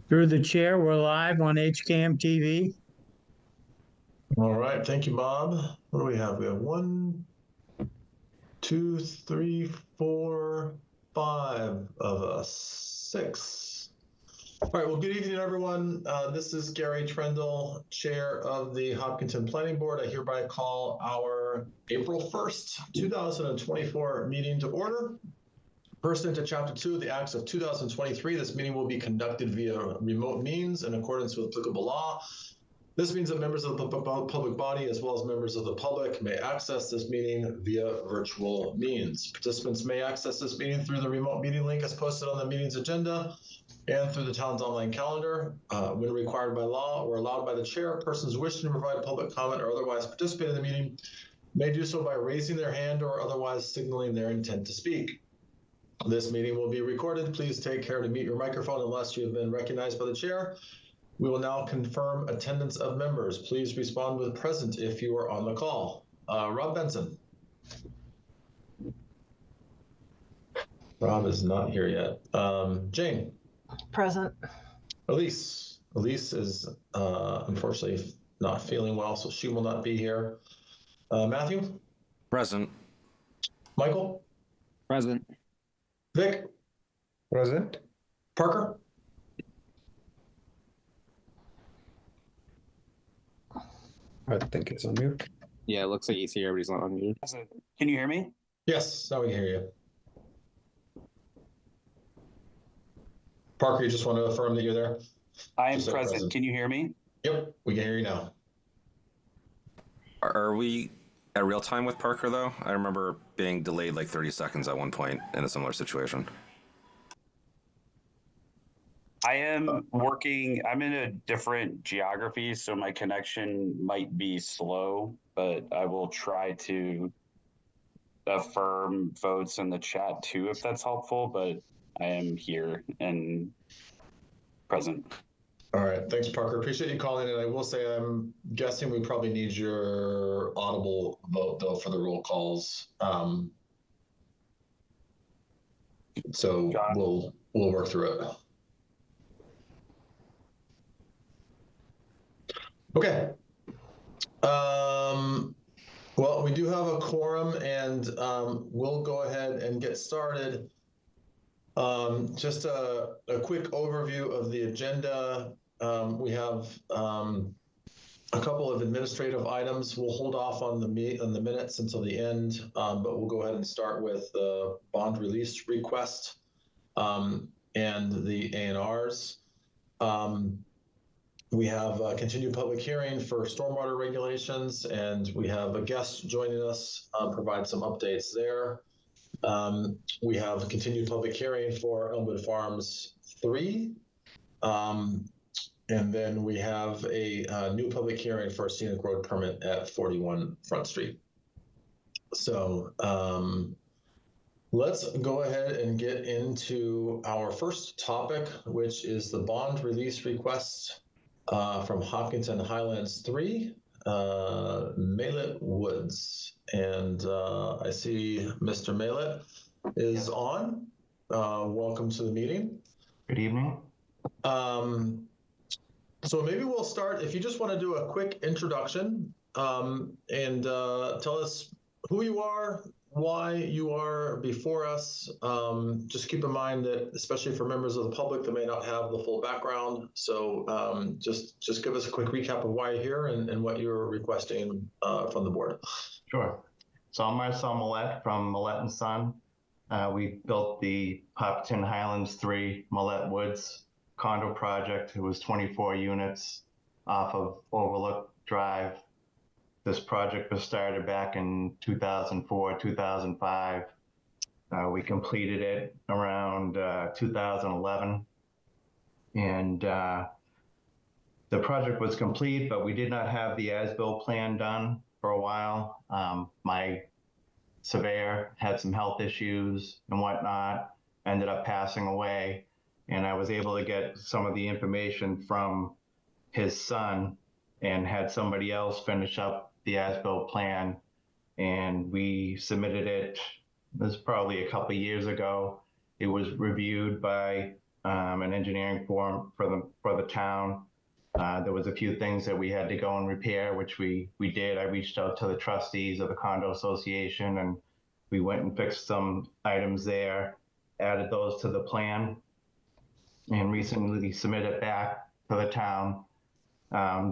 Through the chair, we're live on HCAM TV. All right, thank you, Bob. What do we have? We have 1, 2, 3, 4, 5 of us, 6. All right, well, good evening, everyone. This is Gary Trendle, Chair of the Hopkinton Planning Board. I hereby call our April 1st, 2024 meeting to order. Pursuant to Chapter 2 of the Acts of 2023, this meeting will be conducted via remote means in accordance with applicable law. This means that members of the public body, as well as members of the public, may access this meeting via virtual means. Participants may access this meeting through the remote meeting link as posted on the meeting's agenda and through the town's online calendar. When required by law or allowed by the chair, persons wishing to provide public comment or otherwise participate in the meeting may do so by raising their hand or otherwise signaling their intent to speak. This meeting will be recorded. Please take care to mute your microphone unless you have been recognized by the chair. We will now confirm attendance of members. Please respond with present if you are on the call. Rob Benson. Rob is not here yet. Jane. Present. Elise. Elise is unfortunately not feeling well, so she will not be here. Matthew. Present. Michael. Present. Vic. Present. Parker. I think it's on mute. Yeah, it looks like he's here, but he's not on mute. Can you hear me? Yes, now we can hear you. Parker, you just want to affirm that you're there? I am Just present. Can you hear me? Yep, we can hear you now. Are we at real time with Parker, though? I remember being delayed like 30 seconds at one point in a similar situation. I am working, I'm in a different geography, so my connection might be slow, but I will try to affirm votes in the chat too, if that's helpful, but I am here and present. All right, thanks, Parker. Appreciate you calling in. I will say I'm guessing we probably need your audible vote, though, for the roll calls. So we'll work through it. Okay. Well, we do have a quorum, and we'll go ahead and get started. Just a quick overview of the agenda. We have a couple of administrative items. We'll hold off on the minutes until the end, but we'll go ahead and start with the bond release request and the A&Rs. We have a continued public hearing for stormwater regulations, and we have a guest joining us, provide some updates there. We have a continued public hearing for Elmwood Farms 3. And then we have a new public hearing for a scenic road permit at 41 Front Street. So let's go ahead and get into our first topic, which is the bond release request from Hopkinton Highlands 3, Malet Woods. And I see Mr. Malet is on. Welcome to the meeting. Good evening. So maybe we'll start, if you just want to do a quick introduction and tell us who you are, why you are before us. Just keep in mind that, especially for members of the public that may not have the full background. So just give us a quick recap of why you're here and what you're requesting from the board. Sure. So I'm Marcel Millette from Millette & Son. We built the Hopkinton Highlands 3 Malet Woods condo project. It was 24 units off of Overlook Drive. This project was started back in 2004, 2005. We completed it around 2011. And the project was complete, but we did not have the as-built plan done for a while. My surveyor had some health issues and whatnot, ended up passing away. And I was able to get some of the information from his son and had somebody else finish up the as-built plan. And we submitted it, this was probably a couple of years ago. It was reviewed by an engineering firm for the town. There was a few things that we had to go and repair, which we did. I reached out to the trustees of the condo association, and we went and fixed some items there, added those to the plan, and recently submitted back to the town.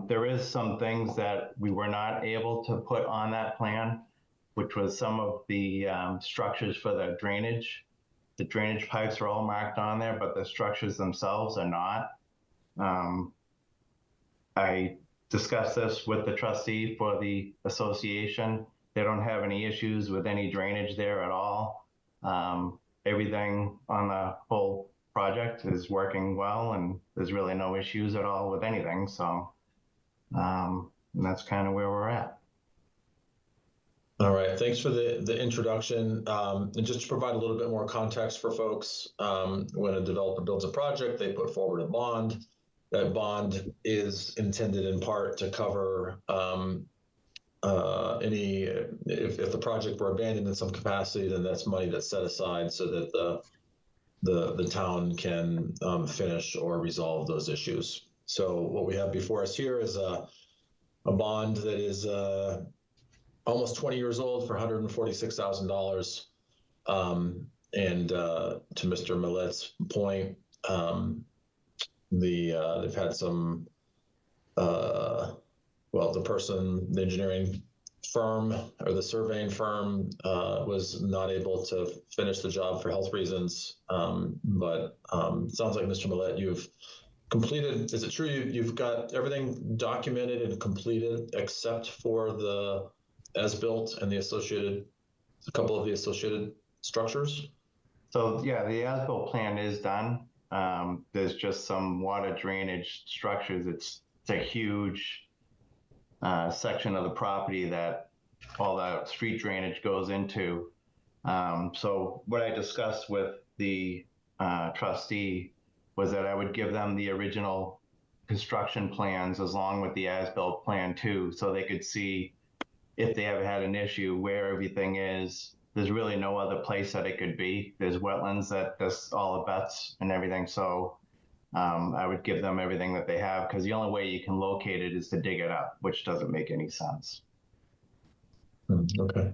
There is some things that we were not able to put on that plan, which was some of the structures for the drainage. The drainage pipes are all marked on there, but the structures themselves are not. I discussed this with the trustee for the association. They don't have any issues with any drainage there at all. Everything on the whole project is working well, and there's really no issues at all with anything. So and that's kind of where we're at. All right, thanks for the introduction. And just to provide a little bit more context for folks, when a developer builds a project, they put forward a bond. That bond is intended in part to cover any, if the project were abandoned in some capacity, then that's money that's set aside so that the town can finish or resolve those issues. So what we have before us here is a bond that is almost 20 years old for $146,000. And to Mr. Millet's point, they've had some, well, the engineering firm or the surveying firm was not able to finish the job for health reasons. But it sounds like, Mr. Millet, you've completed, is it true you've got everything documented and completed except for the as-built and a couple of the associated structures? So yeah, the as-built plan is done. There's just some water drainage structures. It's a huge section of the property that all the street drainage goes into. So what I discussed with the trustee was that I would give them the original construction plans along with the as-built plan too, so they could see if they ever had an issue where everything is. There's really no other place that it could be. There's wetlands that this all abuts and everything. So I would give them everything that they have, because the only way you can locate it is to dig it up, which doesn't make any sense. Okay.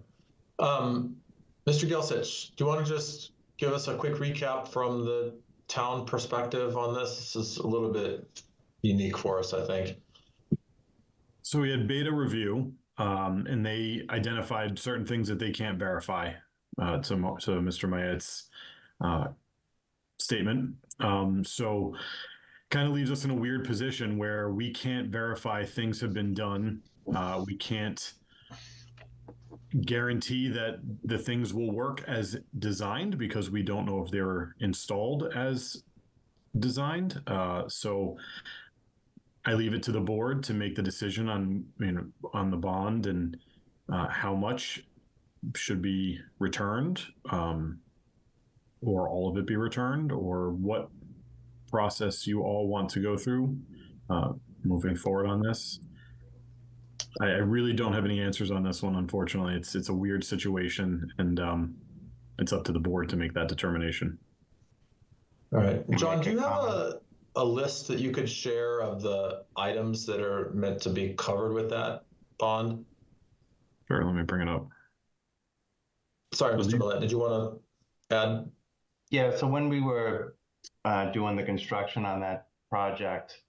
Mr. Gelsich, do you want to just give us a quick recap from the town perspective on this? This is a little bit unique for us, I think. So we had beta review, and they identified certain things that they can't verify. So Mr. Mayette's statement. So kind of leaves us in a weird position where we can't verify things have been done. We can't guarantee that the things will work as designed because we don't know if they were installed as designed. So I leave it to the board to make the decision on the bond and how much should be returned, or all of it be returned, or what process you all want to go through moving forward on this. I really don't have any answers on this one, unfortunately. It's a weird situation, and it's up to the board to make that determination. All right, John, do you have a list that you could share of the items that are meant to be covered with that bond? Sure, let me bring it up. Sorry, Mr. Millet, did you want to add? Yeah, so when we were doing the construction on that project,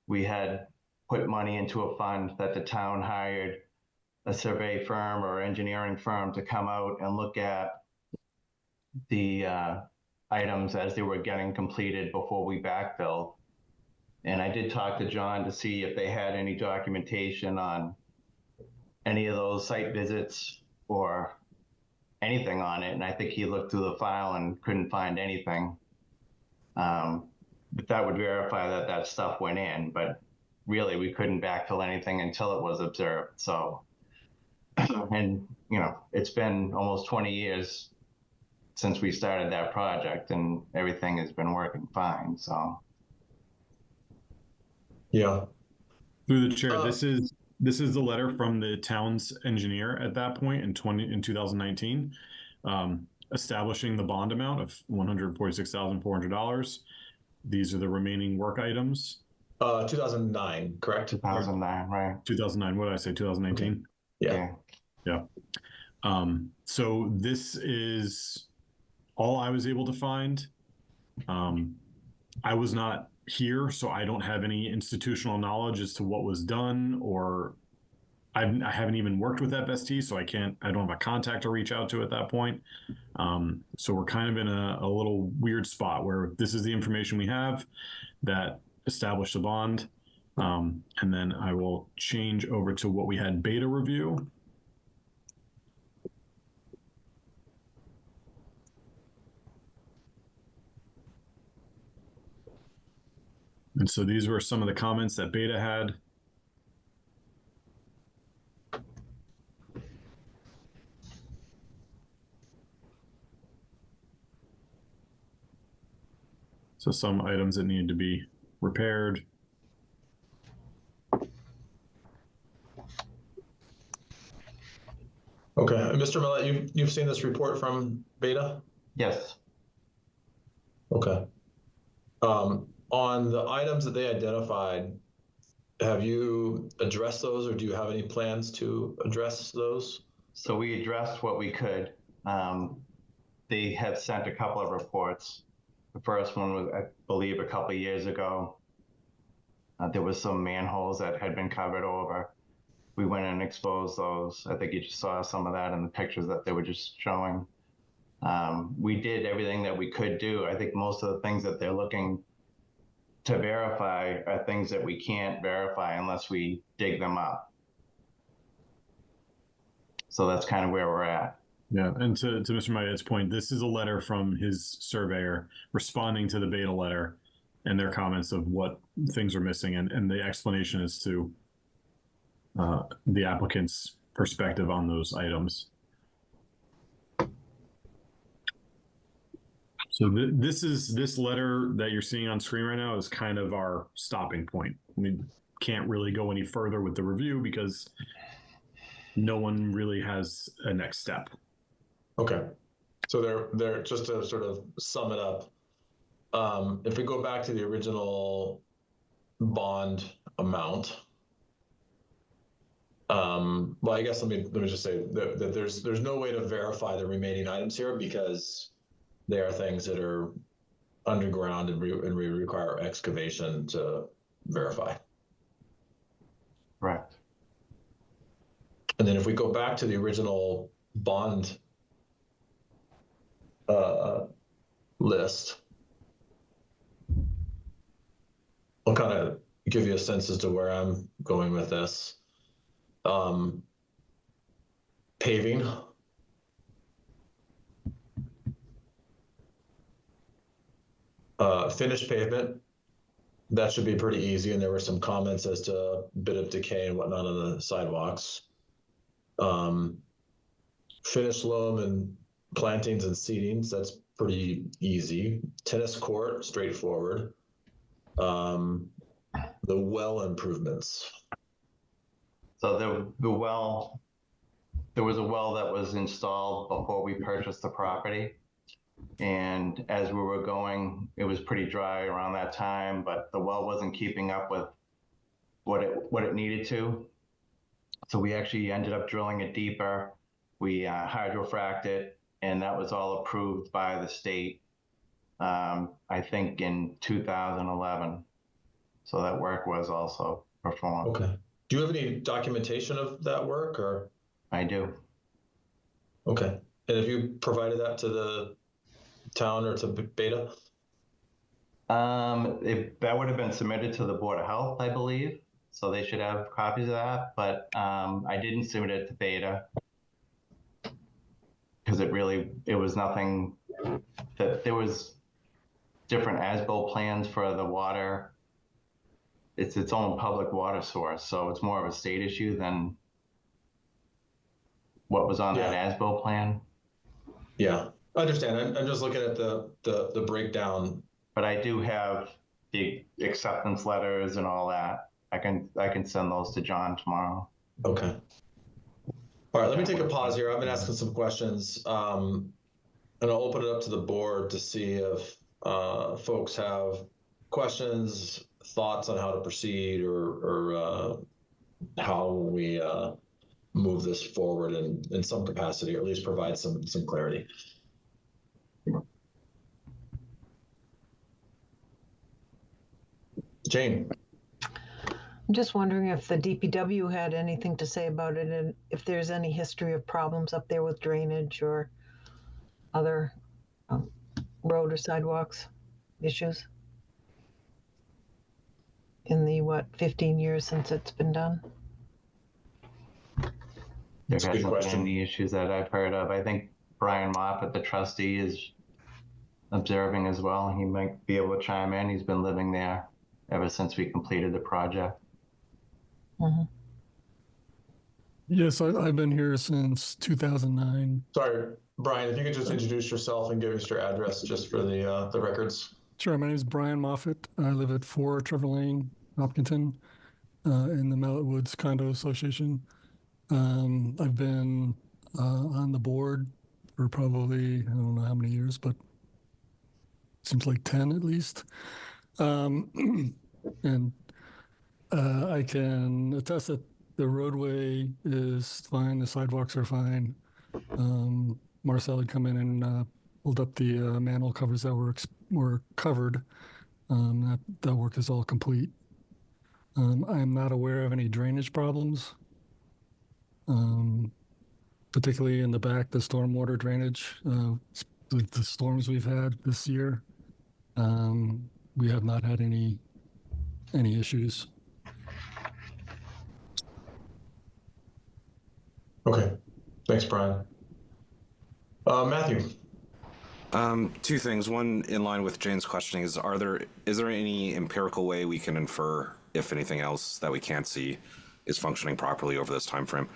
we had put money into a fund that the town hired a survey firm or engineering firm to come out and look at the items as they were getting completed before we backfilled. And I did talk to John to see if they had any documentation on any of those site visits or anything on it. And I think he looked through the file and couldn't find anything. But that would verify that that stuff went in, but really we couldn't backfill anything until it was observed. So, and it's been almost 20 years since we started that project, and everything has been working fine. So, yeah. Through the chair, this is the letter from the town's engineer at that point in 2019, establishing the bond amount of $146,400. these are the remaining work items. 2009, correct? 2009, right? 2009. What did I say? 2019. Yeah. So this is all I was able to find. I was not here, so I don't have any institutional knowledge as to what was done, or I haven't even worked with FST, so I don't have a contact to reach out to at that point. So we're kind of in a little weird spot where this is the information we have that established a bond. And then I will change over to what we had Beta review. And so these were some of the comments that Beta had. So some items that need to be repaired. Okay, Mr. Millett, you've seen this report from Beta? Yes. Okay. On the items that they identified, have you addressed those, or do you have any plans to address those? So we addressed what we could. They had sent a couple of reports. The first one was, I believe, a couple of years ago. There was some manholes that had been covered over. We went and exposed those. I think you just saw some of that in the pictures that they were just showing. We did everything that we could do. I think most of the things that they're looking to verify are things that we can't verify unless we dig them up. So that's kind of where we're at. Yeah, and to Mr. Mayette's point, this is a letter from his surveyor responding to the Beta letter and their comments of what things are missing, and the explanation as to the applicant's perspective on those items. So this letter that you're seeing on screen right now is kind of our stopping point. We can't really go any further with the review because no one really has a next step. Okay, so they're just to sort of sum it up. If we go back to the original bond amount, well, I guess let me just say that there's no way to verify the remaining items here because they are things that are underground and we require excavation to verify. Right. And then if we go back to the original bond list, I'll kind of give you a sense as to where I'm going with this. Paving. Finished pavement, that should be pretty easy, and there were some comments as to a bit of decay and whatnot on the sidewalks. Finished loam and plantings and seedings, that's pretty easy. Tennis court, straightforward. The well improvements. So the well, there was a well that was installed before we purchased the property. And as we were going, it was pretty dry around that time, but the well wasn't keeping up with what it needed to. So we actually ended up drilling it deeper. We hydrofracked it, and that was all approved by the state, I think in 2011. So that work was also performed. Okay. Do you have any documentation of that work, or? I do. Okay. And have you provided that to the town or to Beta? That would have been submitted to the Board of Health, I believe. So they should have copies of that, but I didn't submit it to Beta because it was nothing that there was different ASBO plans for the water. It's its own public water source, so it's more of a state issue than what was on that ASBO plan. Yeah, I understand. I'm just looking at the breakdown. But I do have the acceptance letters and all that. I can send those to John tomorrow. Okay. All right, let me take a pause here. I've been asking some questions, and I'll open it up to the board to see if folks have questions, thoughts on how to proceed, or how we move this forward in some capacity, or at least provide some clarity? Jane. I'm just wondering if the DPW had anything to say about it and if there's any history of problems up there with drainage or other road or sidewalks issues in the, 15 years since it's been done? There That's a good hasn't been question. any issues that I've heard of. I think Brian Moffett, the trustee, is observing as well. He might be able to chime in. He's been living there ever since we completed the project. Mm-hmm. Yes, I've been here since 2009. Sorry, Brian, if you could just introduce yourself and give us your address just for the records. Sure, my name is Brian Moffett. I live at 4 Trevor Lane, Hopkinton, in the Mallet Woods Condo Association. I've been on the board for probably, I don't know how many years, but seems like 10 at least. And I can attest that the roadway is fine, the sidewalks are fine. Marcel had come in and pulled up the manhole covers that were covered. That work is all complete. I'm not aware of any drainage problems, particularly in the back, the stormwater drainage. The storms we've had this year, we have not had any issues. Okay, thanks, Brian. Matthew. Two things. One, in line with Jane's questioning, is there any empirical way we can infer if anything else that we can't see is functioning properly over this time frame?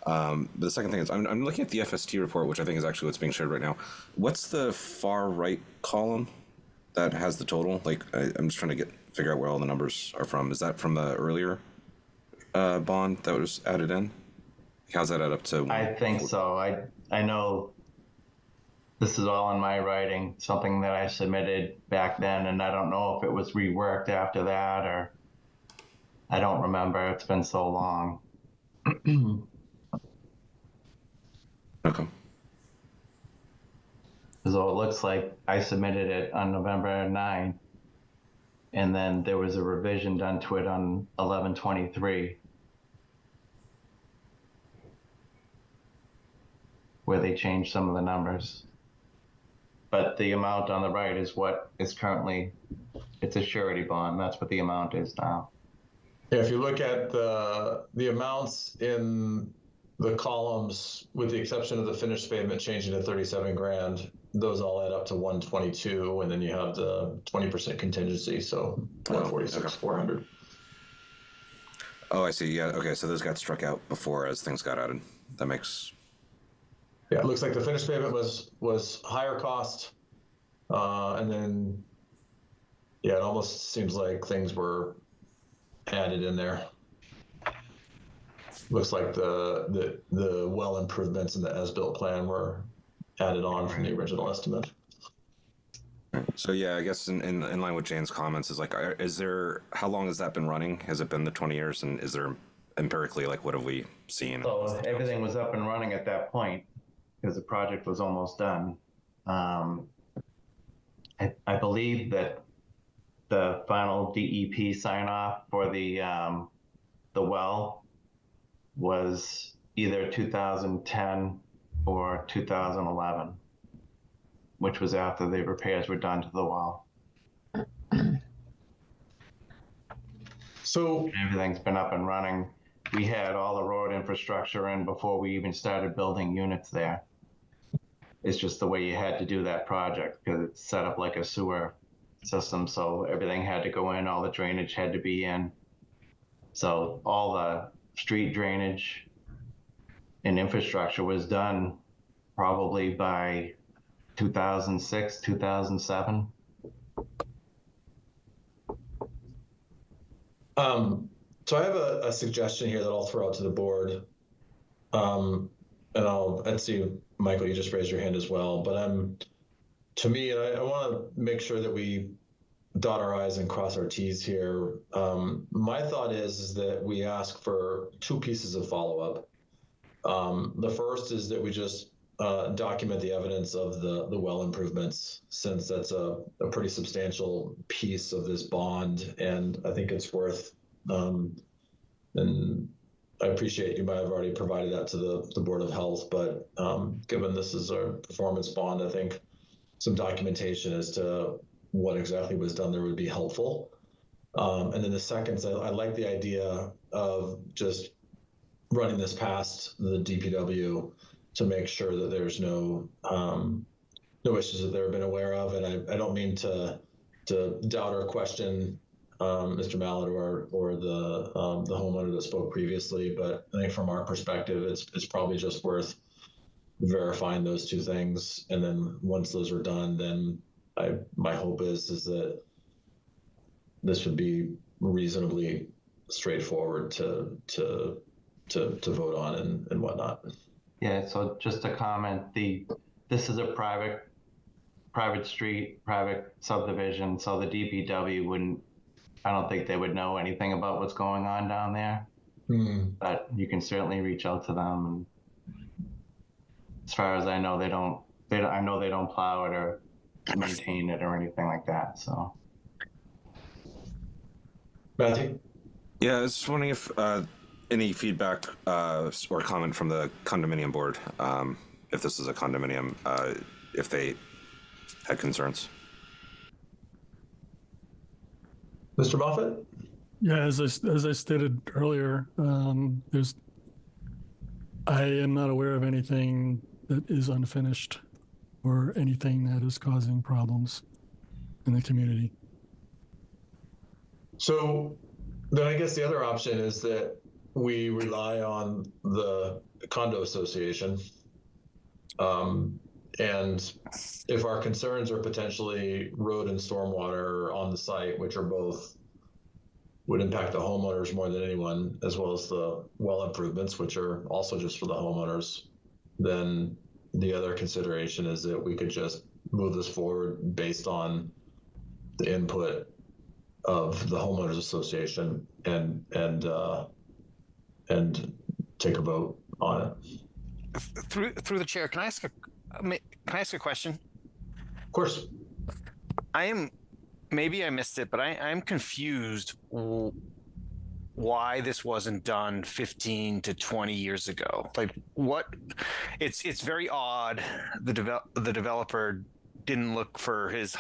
But the second thing is, I'm looking at the FST report, which I think is actually what's being shared right now. What's the far right column that has the total? Like, I'm just trying to figure out where all the numbers are from. Is that from the earlier bond that was added in? How's that add up to? I think so. I know this is all in my writing, something that I submitted back then, and I don't know if it was reworked after that, or I don't remember. It's been so long. Okay. So it looks like I submitted it on November 9, and then there was a revision done to it on 11/23, where they changed some of the numbers. But the amount on the right is what is currently, it's a surety bond. That's what the amount is now. Yeah, if you look at the amounts in the columns, with the exception of the finished pavement changing to 37 grand, those all add up to 122, and then you have the 20% contingency, so 146,400. Oh, I see. Yeah. Okay. So those got struck out before as things got added. That makes. Yeah, it looks like the finished pavement was higher cost, and then yeah, it almost seems like things were added in there. Looks like the well improvements in the as-built plan were added on from the original estimate. So yeah, I guess in line with Jane's comments is like, how long has that been running? Has it been the 20 years? And is there empirically, like, what have we seen? So everything was up and running at that point because the project was almost done. I believe that the final DEP sign off for the well was either 2010 or 2011, which was after the repairs were done to the well. So everything's been up and running. We had all the road infrastructure in before we even started building units there. It's just the way you had to do that project because it's set up like a sewer system. So everything had to go in, all the drainage had to be in. So all the street drainage and infrastructure was done probably by 2006, 2007. So I have a suggestion here that I'll throw out to the board. And I'd see, Michael, you just raised your hand as well, but to me, I want to make sure that we dot our I's and cross our T's here. My thought is that we ask for 2 pieces of follow-up. The first is that we just document the evidence of the well improvements, since that's a pretty substantial piece of this bond, and I think it's worth, and I appreciate you might have already provided that to the Board of Health, but given this is a performance bond, I think some documentation as to what exactly was done there would be helpful. And then the second, I like the idea of just running this past the DPW to make sure that there's no issues that they've been aware of. And I don't mean to doubt or question Mr. Mallett or the homeowner that spoke previously, but I think from our perspective, it's probably just worth verifying those 2 things. And then once those are done, then my hope is that this would be reasonably straightforward to vote on and whatnot. Yeah, so just a comment, this is a private street, private subdivision, so the DPW I don't think they would know anything about what's going on down there. But you can certainly reach out to them. And as far as I know, I know they don't plow it or maintain it or anything like that, so. Matthew? Yeah, I was just wondering if any feedback or comment from the condominium board, if this is a condominium, if they had concerns. Mr. Moffat? Yeah, as I stated earlier, I am not aware of anything that is unfinished or anything that is causing problems in the community. So then I guess the other option is that we rely on the condo association. And if our concerns are potentially road and stormwater on the site, which are both would impact the homeowners more than anyone, as well as the well improvements, which are also just for the homeowners, then the other consideration is that we could just move this forward based on the input of the homeowners association and take a vote on it. Through the chair, can I ask a question? Of course. Maybe I missed it, but I'm confused why this wasn't done 15 to 20 years ago. Like what? It's very odd. The developer didn't look for his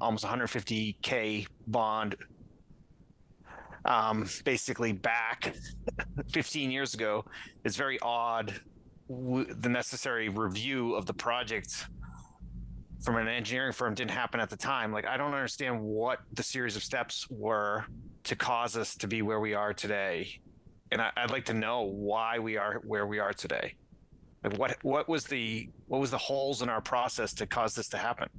almost 150K bond basically back 15 years ago. It's very odd. The necessary review of the project from an engineering firm didn't happen at the time. Like, I don't understand what the series of steps were to cause us to be where we are today. And I'd like to know why we are where we are today. Like what was the holes in our process to cause this to happen?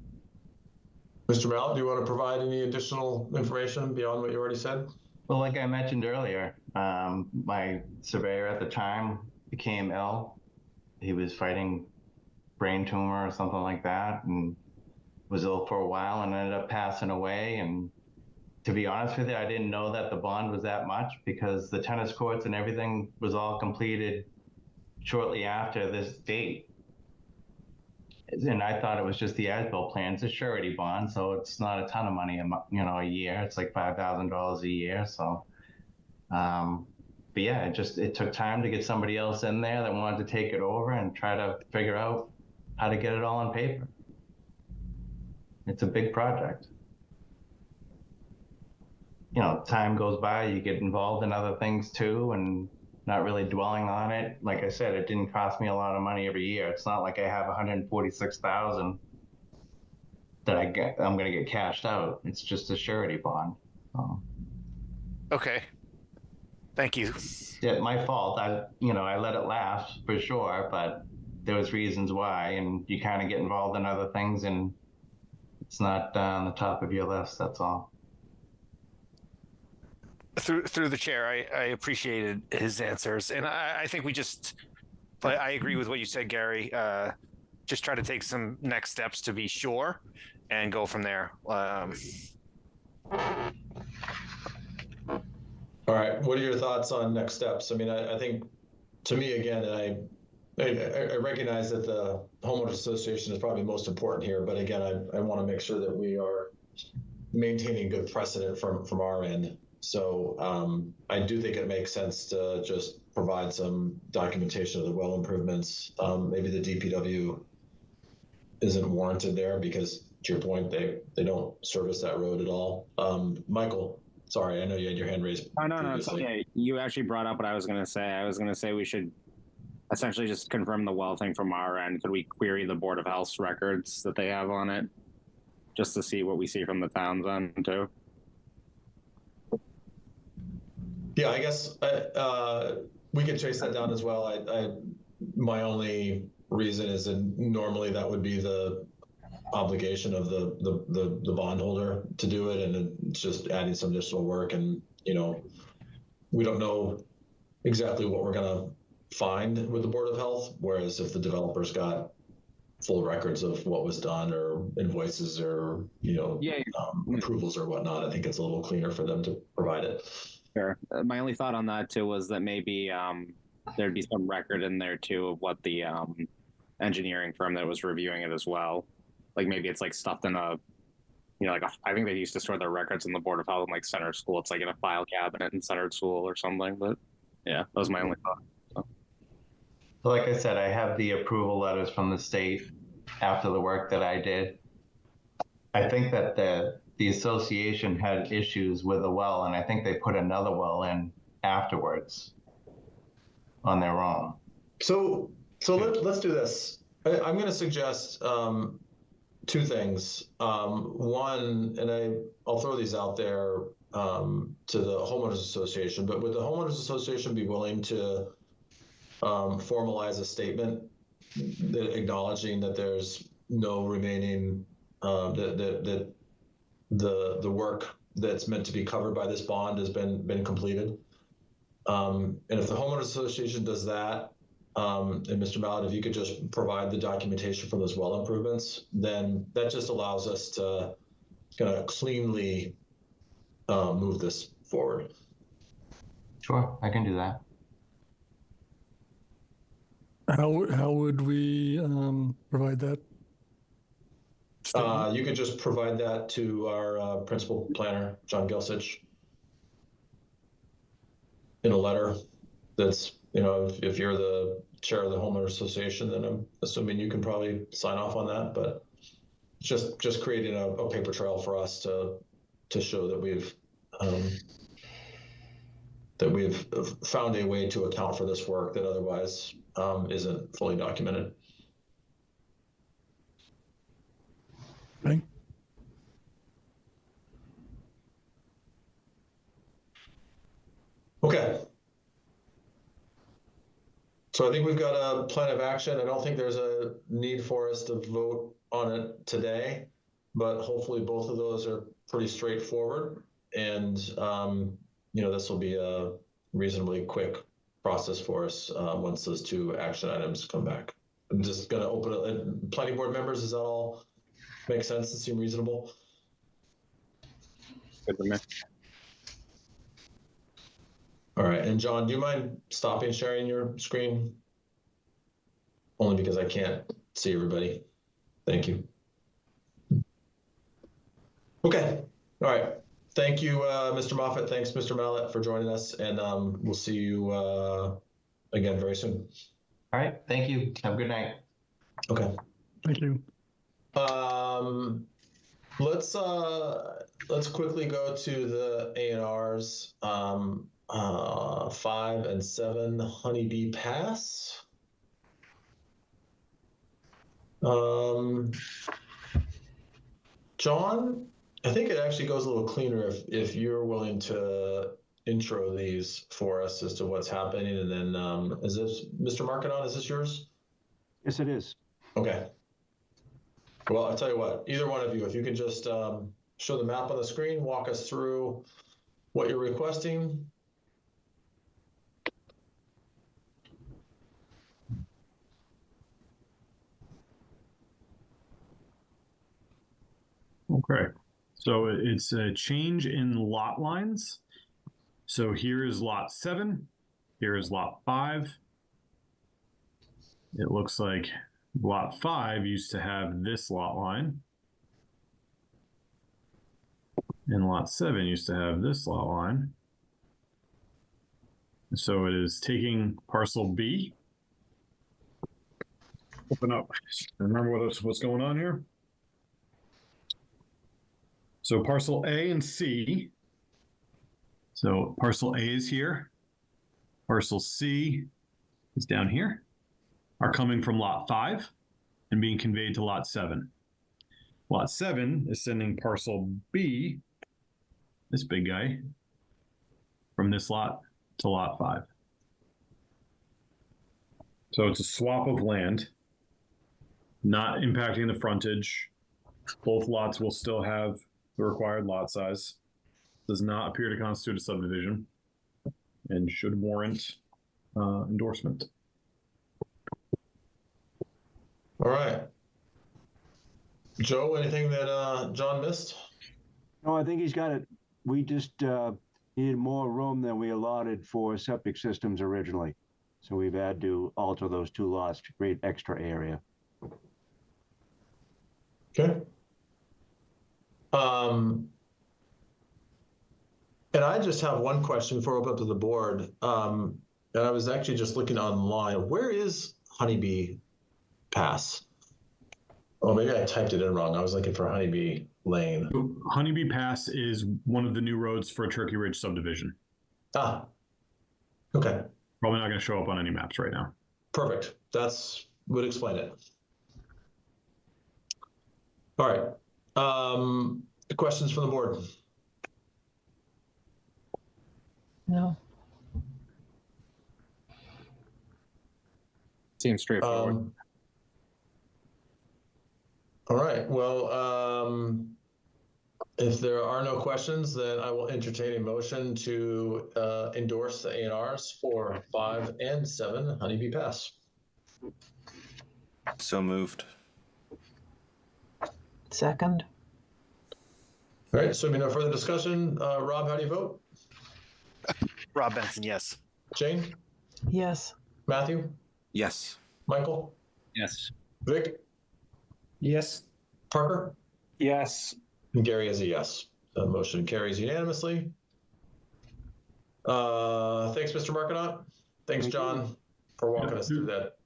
Mr. Mallett, do you want to provide any additional information beyond what you already said? Well, like I mentioned earlier, my surveyor at the time became ill. He was fighting brain tumor or something like that, and was ill for a while and ended up passing away. And to be honest with you, I didn't know that the bond was that much, because the tennis courts and everything was all completed shortly after this date. And I thought it was just the as-built plan. It's a surety bond, so it's not a ton of money, a year. It's like $5,000 a year. So, but yeah, it took time to get somebody else in there that wanted to take it over and try to figure out how to get it all on paper. It's a big project. Time goes by, you get involved in other things too, and not really dwelling on it. Like I said, it didn't cost me a lot of money every year. It's not like I have $146,000 that I'm going to get cashed out. It's just a surety bond. Okay. Thank you. Yeah, my fault. I let it last for sure, but there was reasons why, and you kind of get involved in other things, and it's not on the top of your list. That's all. Through the chair, I appreciated his answers, and I think I agree with what you said, Gary. Just try to take some next steps to be sure, and go from there. All right, what are your thoughts on next steps? I mean, I think, to me, again, I recognize that the homeowners association is probably most important here, but again, I want to make sure that we are maintaining good precedent from our end. So I do think it makes sense to just provide some documentation of the well improvements. Maybe the DPW isn't warranted there because, to your point, they don't service that road at all. Michael, sorry, I know you had your hand raised. Oh, no, it's previously. okay. You actually brought up what I was going to say. I was going to say we should essentially just confirm the well thing from our end. Could we query the Board of Health's records that they have on it, just to see what we see from the town's end too? Yeah, I guess we could chase that down as well. My only reason is that normally that would be the obligation of the bondholder to do it, and it's just adding some additional work. And we don't know exactly what we're gonna find with the Board of Health. Whereas if the developer's got full records of what was done or invoices or approvals or whatnot, I think it's a little cleaner for them to provide it. Sure. My only thought on that too was that maybe there'd be some record in there too of what the engineering firm that was reviewing it as well. Like maybe it's like stuffed in a, I think they used to store their records in the Board of Health in like Center School. It's like in a file cabinet in Center School or something. But yeah, that was my only thought. So like I said, I have the approval letters from the state after the work that I did. I think that the association had issues with a well, and I think they put another well in afterwards on their own. So let's do this. I'm going to suggest two things. One, and I'll throw these out there to the homeowners association, but would the homeowners association be willing to formalize a statement acknowledging that there's no remaining that the work that's meant to be covered by this bond has been completed? And if the homeowners association does that, and Mr. Mallett, if you could just provide the documentation for those well improvements, then that just allows us to kind of cleanly move this forward. Sure, I can do that. How would we provide that? You could just provide that to our principal planner, John Gelsich, in a letter that's, if you're the chair of the homeowner association, then I'm assuming you can probably sign off on that, but just creating a paper trail for us to show that we've found a way to account for this work that otherwise isn't fully documented. Okay. Okay. So I think we've got a plan of action. I don't think there's a need for us to vote on it today, but hopefully both of those are pretty straightforward. And, this will be a reasonably quick process for us once those two action items come back. I'm just going to open it. Planning board members, does that all make sense and seem reasonable? Good for me. All right. And John, do you mind stopping sharing your screen? Only because I can't see everybody. Thank you. Okay. All right. Thank you, Mr. Moffett. Thanks, Mr. Mallett, for joining us. And we'll see you again very soon. All right, thank you. Have a good night. Okay. Thank you. Let's quickly go to the A&Rs. 5 and 7 Honeybee Pass. John, I think it actually goes a little cleaner if you're willing to intro these for us as to what's happening, and then is this Mr. Markedon? Is this yours? Yes, it is. Okay. Well, I'll tell you what. Either one of you, if you could just show the map on the screen, walk us through what you're requesting. Okay. So it's a change in lot lines. So here is lot 7. Here is lot 5. It looks like lot 5 used to have this lot line. And lot 7 used to have this lot line. So it is taking parcel B. Open up. Remember what's going on here? So parcel A and C. So parcel A is here. Parcel C is down here. Are coming from lot 5 and being conveyed to lot 7. Lot 7 is sending parcel B, this big guy, from this lot to lot 5. So it's a swap of land, not impacting the frontage. Both lots will still have the required lot size. Does not appear to constitute a subdivision and should warrant endorsement. All right. Joe, anything that John missed? No, I think he's got it. We just needed more room than we allotted for septic systems originally. So we've had to alter those 2 lots to create extra area. Okay. And I just have one question before we open up to the board. And I was actually just looking online. Where is Honeybee Pass? Oh, maybe I typed it in wrong. I was looking for Honeybee Lane. Honeybee Pass is one of the new roads for Turkey Ridge subdivision. Ah, okay. Probably not going to show up on any maps right now. Perfect. Would explain it. All right. Questions from the board? No. Seems straightforward. All right. Well, if there are no questions, then I will entertain a motion to endorse the A&Rs for 5 and 7 Honeybee Pass. So moved. Second. All right. So, no further discussion. Rob, how do you vote? Rob Benson, yes. Jane? Yes. Matthew? Yes. Michael? Yes. Vic? Yes. Parker? Yes. And Gary is a yes. The motion carries unanimously. Thanks, Mr. Markinaut. Thanks, John, for walking us through that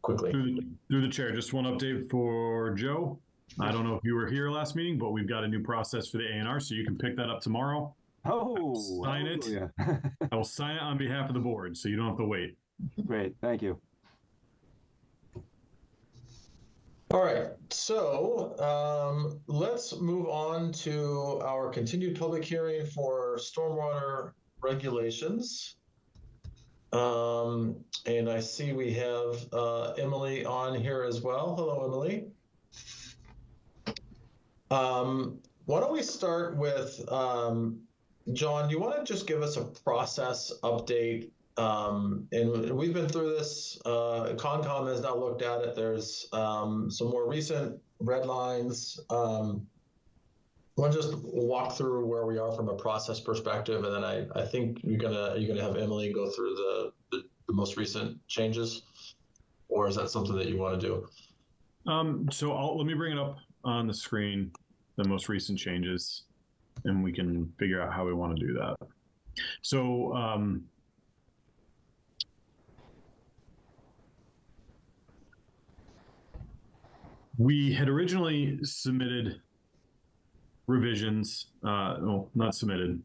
quickly. Through the chair, just one update for Joe. I don't know if you were here last meeting, but we've got a new process for the A&R, so you can pick that up tomorrow. Oh, Sign it. yeah. I will sign it on behalf of the board, so you don't have to wait. Great, thank you. All right, so let's move on to our continued public hearing for stormwater regulations. And I see we have Emily on here as well. Hello, Emily. Why don't we start with, John, do you want to just give us a process update? And we've been through this, Concom has not looked at it. There's some more recent red lines. Want to just walk through where we are from a process perspective, and then I think you're gonna have Emily go through the most recent changes, or is that something that you want to do? So let me bring it up on the screen, the most recent changes, and we can figure out how we want to do that. So we had originally submitted revisions, well, not submitted,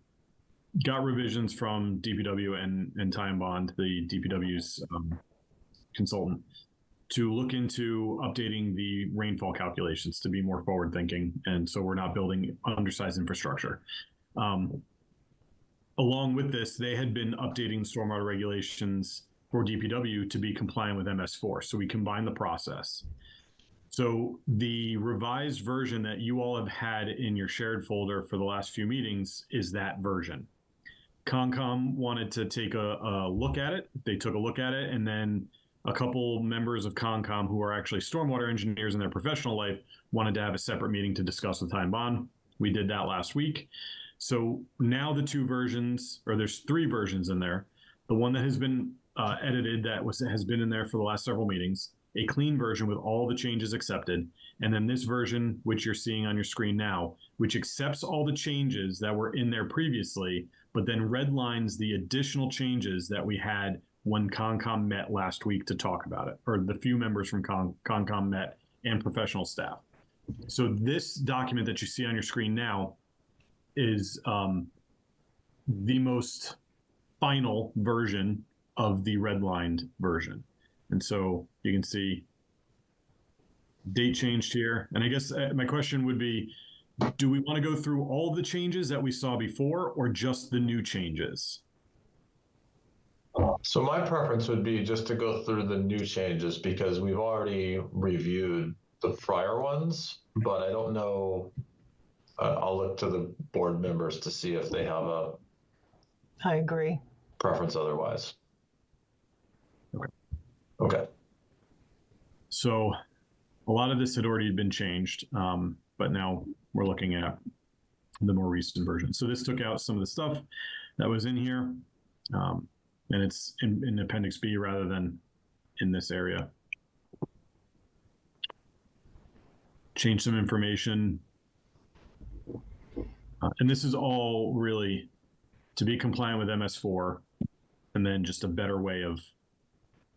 got revisions from DPW and Time Bond, the DPW's consultant, to look into updating the rainfall calculations to be more forward thinking. And so we're not building undersized infrastructure. Along with this, they had been updating stormwater regulations for DPW to be compliant with MS4. So we combined the process. So the revised version that you all have had in your shared folder for the last few meetings is that version. Concom wanted to take a look at it. They took a look at it, and then a couple members of Concom who are actually stormwater engineers in their professional life wanted to have a separate meeting to discuss with Time Bond. We did that last week. So now the two versions, or there's three versions in there. The one that has been edited has been in there for the last several meetings, a clean version with all the changes accepted, and then this version, which you're seeing on your screen now, which accepts all the changes that were in there previously, but then redlines the additional changes that we had when CONCOM met last week to talk about it, or the few members from CONCOM met and professional staff. So this document that you see on your screen now is the most final version of the redlined version. And so you can see date changed here. And I guess my question would be, do we want to go through all the changes that we saw before or just the new changes? So my preference would be just to go through the new changes because we've already reviewed the prior ones, but I don't know. I'll look to the board members to see if they have a I agree. preference otherwise. Okay. So a lot of this had already been changed, but now we're looking at the more recent version. So this took out some of the stuff that was in here, and it's in Appendix B rather than in this area. Change some information. And this is all really to be compliant with MS4, and then just a better way of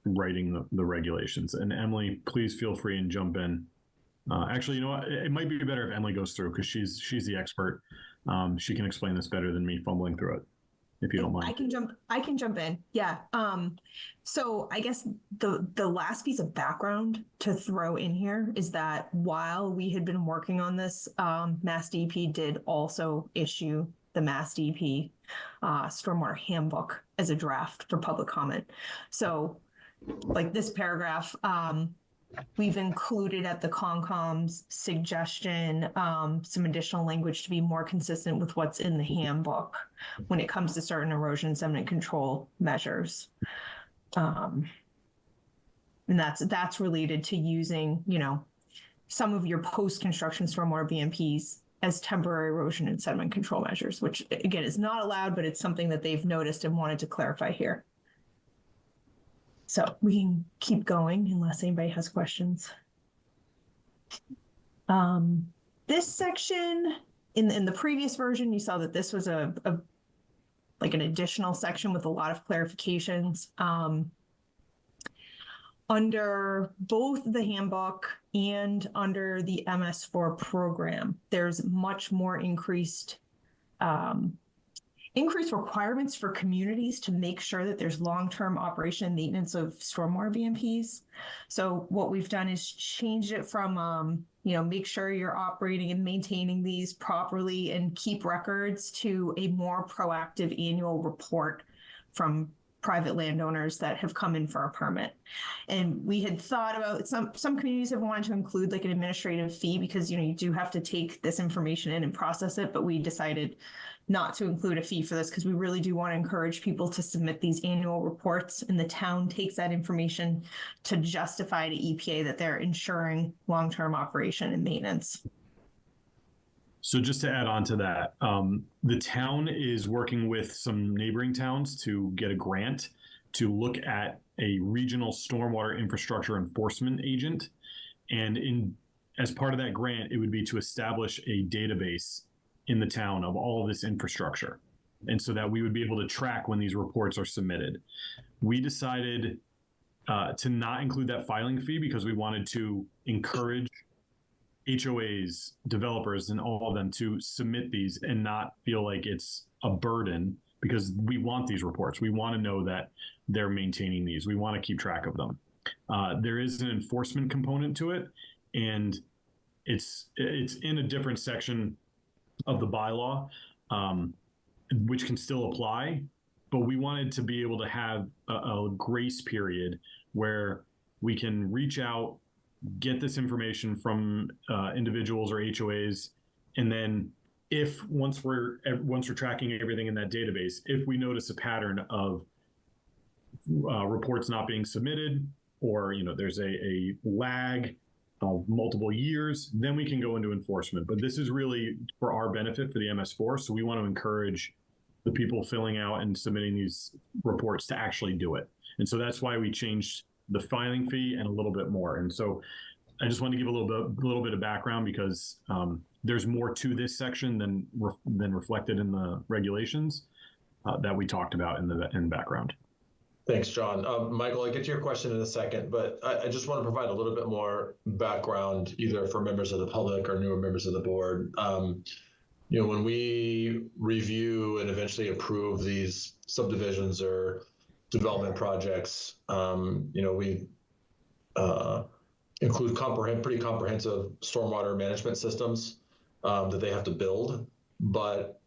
writing the regulations. And Emily, please feel free and jump in. Actually, you know what? It might be better if Emily goes through because she's the expert. She can explain this better than me fumbling through it, if you don't mind. I can jump in. Yeah. So I guess the last piece of background to throw in here is that while we had been working on this, Mass DEP did also issue the Mass DEP Stormwater Handbook as a draft for public comment. So like this paragraph, we've included at the CONCOM's suggestion some additional language to be more consistent with what's in the handbook when it comes to certain erosion and sediment control measures. And that's related to using, some of your post-construction stormwater BMPs as temporary erosion and sediment control measures, which again is not allowed, but it's something that they've noticed and wanted to clarify here. So we can keep going unless anybody has questions. This section in the previous version, you saw that this was like an additional section with a lot of clarifications. Under both the handbook and under the MS4 program, there's much more increased requirements for communities to make sure that there's long-term operation and maintenance of stormwater BMPs. So what we've done is change it from, make sure you're operating and maintaining these properly and keep records to a more proactive annual report from private landowners that have come in for a permit. And we had thought about some communities have wanted to include like an administrative fee because, you do have to take this information in and process it, but we decided not to include a fee for this because we really do want to encourage people to submit these annual reports, and the town takes that information to justify to EPA that they're ensuring long-term operation and maintenance. So just to add on to that, the town is working with some neighboring towns to get a grant to look at a regional stormwater infrastructure enforcement agent. And as part of that grant, it would be to establish a database in the town of all of this infrastructure. And so that we would be able to track when these reports are submitted. We decided to not include that filing fee because we wanted to encourage HOAs, developers, and all of them to submit these and not feel like it's a burden because we want these reports. We want to know that they're maintaining these. We want to keep track of them. There is an enforcement component to it, and it's in a different section of the bylaw, which can still apply, but we wanted to be able to have a grace period where we can reach out, get this information from individuals or HOAs, and then once we're tracking everything in that database, if we notice a pattern of reports not being submitted, or there's a lag of multiple years, then we can go into enforcement. But this is really for our benefit for the MS4. So we want to encourage the people filling out and submitting these reports to actually do it. And so that's why we changed the filing fee and a little bit more. And so I just want to give a little bit of background because there's more to this section than reflected in the regulations that we talked about in the background. Thanks, John. Michael, I'll get to your question in a second, but I just want to provide a little bit more background, either for members of the public or newer members of the board. When we review and eventually approve these subdivisions or development projects, we include pretty comprehensive stormwater management systems that they have to build, but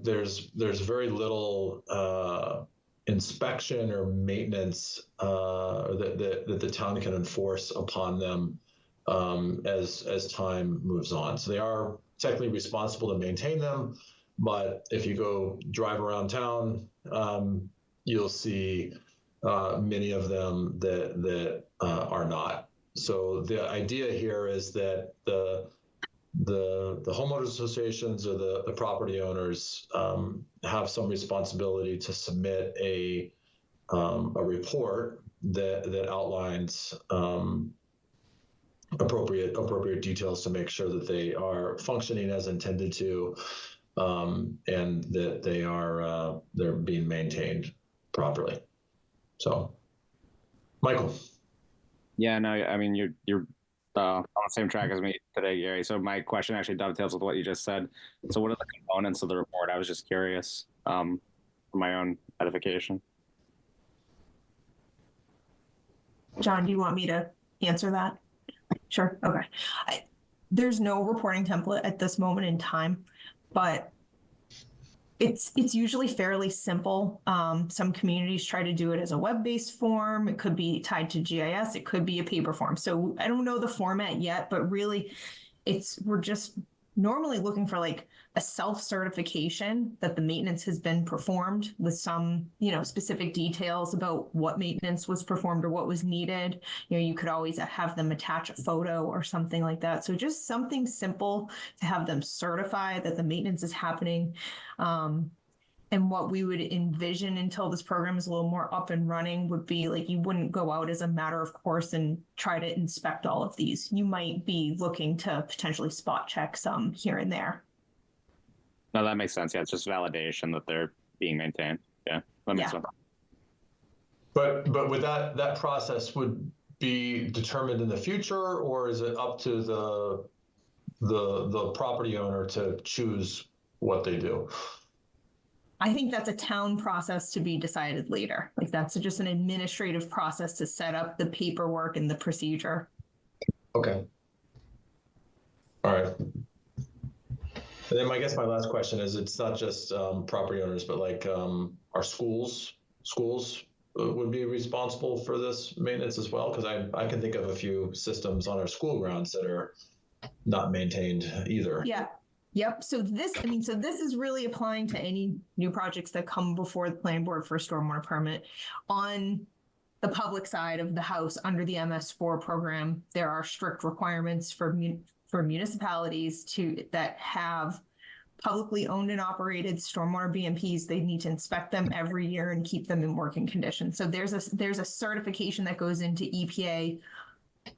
there's very little inspection or maintenance that the town can enforce upon them as time moves on. So they are technically responsible to maintain them, but if you go drive around town, you'll see many of them that are not. So the idea here is that the homeowners associations or the property owners have some responsibility to submit a report that outlines appropriate details to make sure that they are functioning as intended to, and that they're being maintained properly. So, Michael. Yeah, no, I mean, you're on the same track as me today, Gary. So my question actually dovetails with what you just said. So what are the components of the report? I was just curious for my own edification. John, do you want me to answer that? Sure. Okay. There's no reporting template at this moment in time, but it's usually fairly simple. Some communities try to do it as a web-based form. It could be tied to GIS. It could be a paper form. So I don't know the format yet, but really we're just normally looking for like a self-certification that the maintenance has been performed with some, specific details about what maintenance was performed or what was needed. You could always have them attach a photo or something like that. So just something simple to have them certify that the maintenance is happening. And what we would envision until this program is a little more up and running would be like, you wouldn't go out as a matter of course and try to inspect all of these. You might be looking to potentially spot check some here and there. No, that makes sense. Yeah, it's just validation that they're being maintained. Yeah, that makes sense. But would that process would be determined in the future, or is it up to the property owner to choose what they do? I think that's a town process to be decided later. Like that's just an administrative process to set up the paperwork and the procedure. Okay. All right. And then I guess my last question is, it's not just property owners, but like our schools would be responsible for this maintenance as well? Because I can think of a few systems on our school grounds that are not maintained either. Yeah. Yep. So this is really applying to any new projects that come before the planning board for a stormwater permit. On the public side of the house under the MS4 program, there are strict requirements for municipalities that have publicly owned and operated stormwater BMPs. They need to inspect them every year and keep them in working condition. So there's a certification that goes into EPA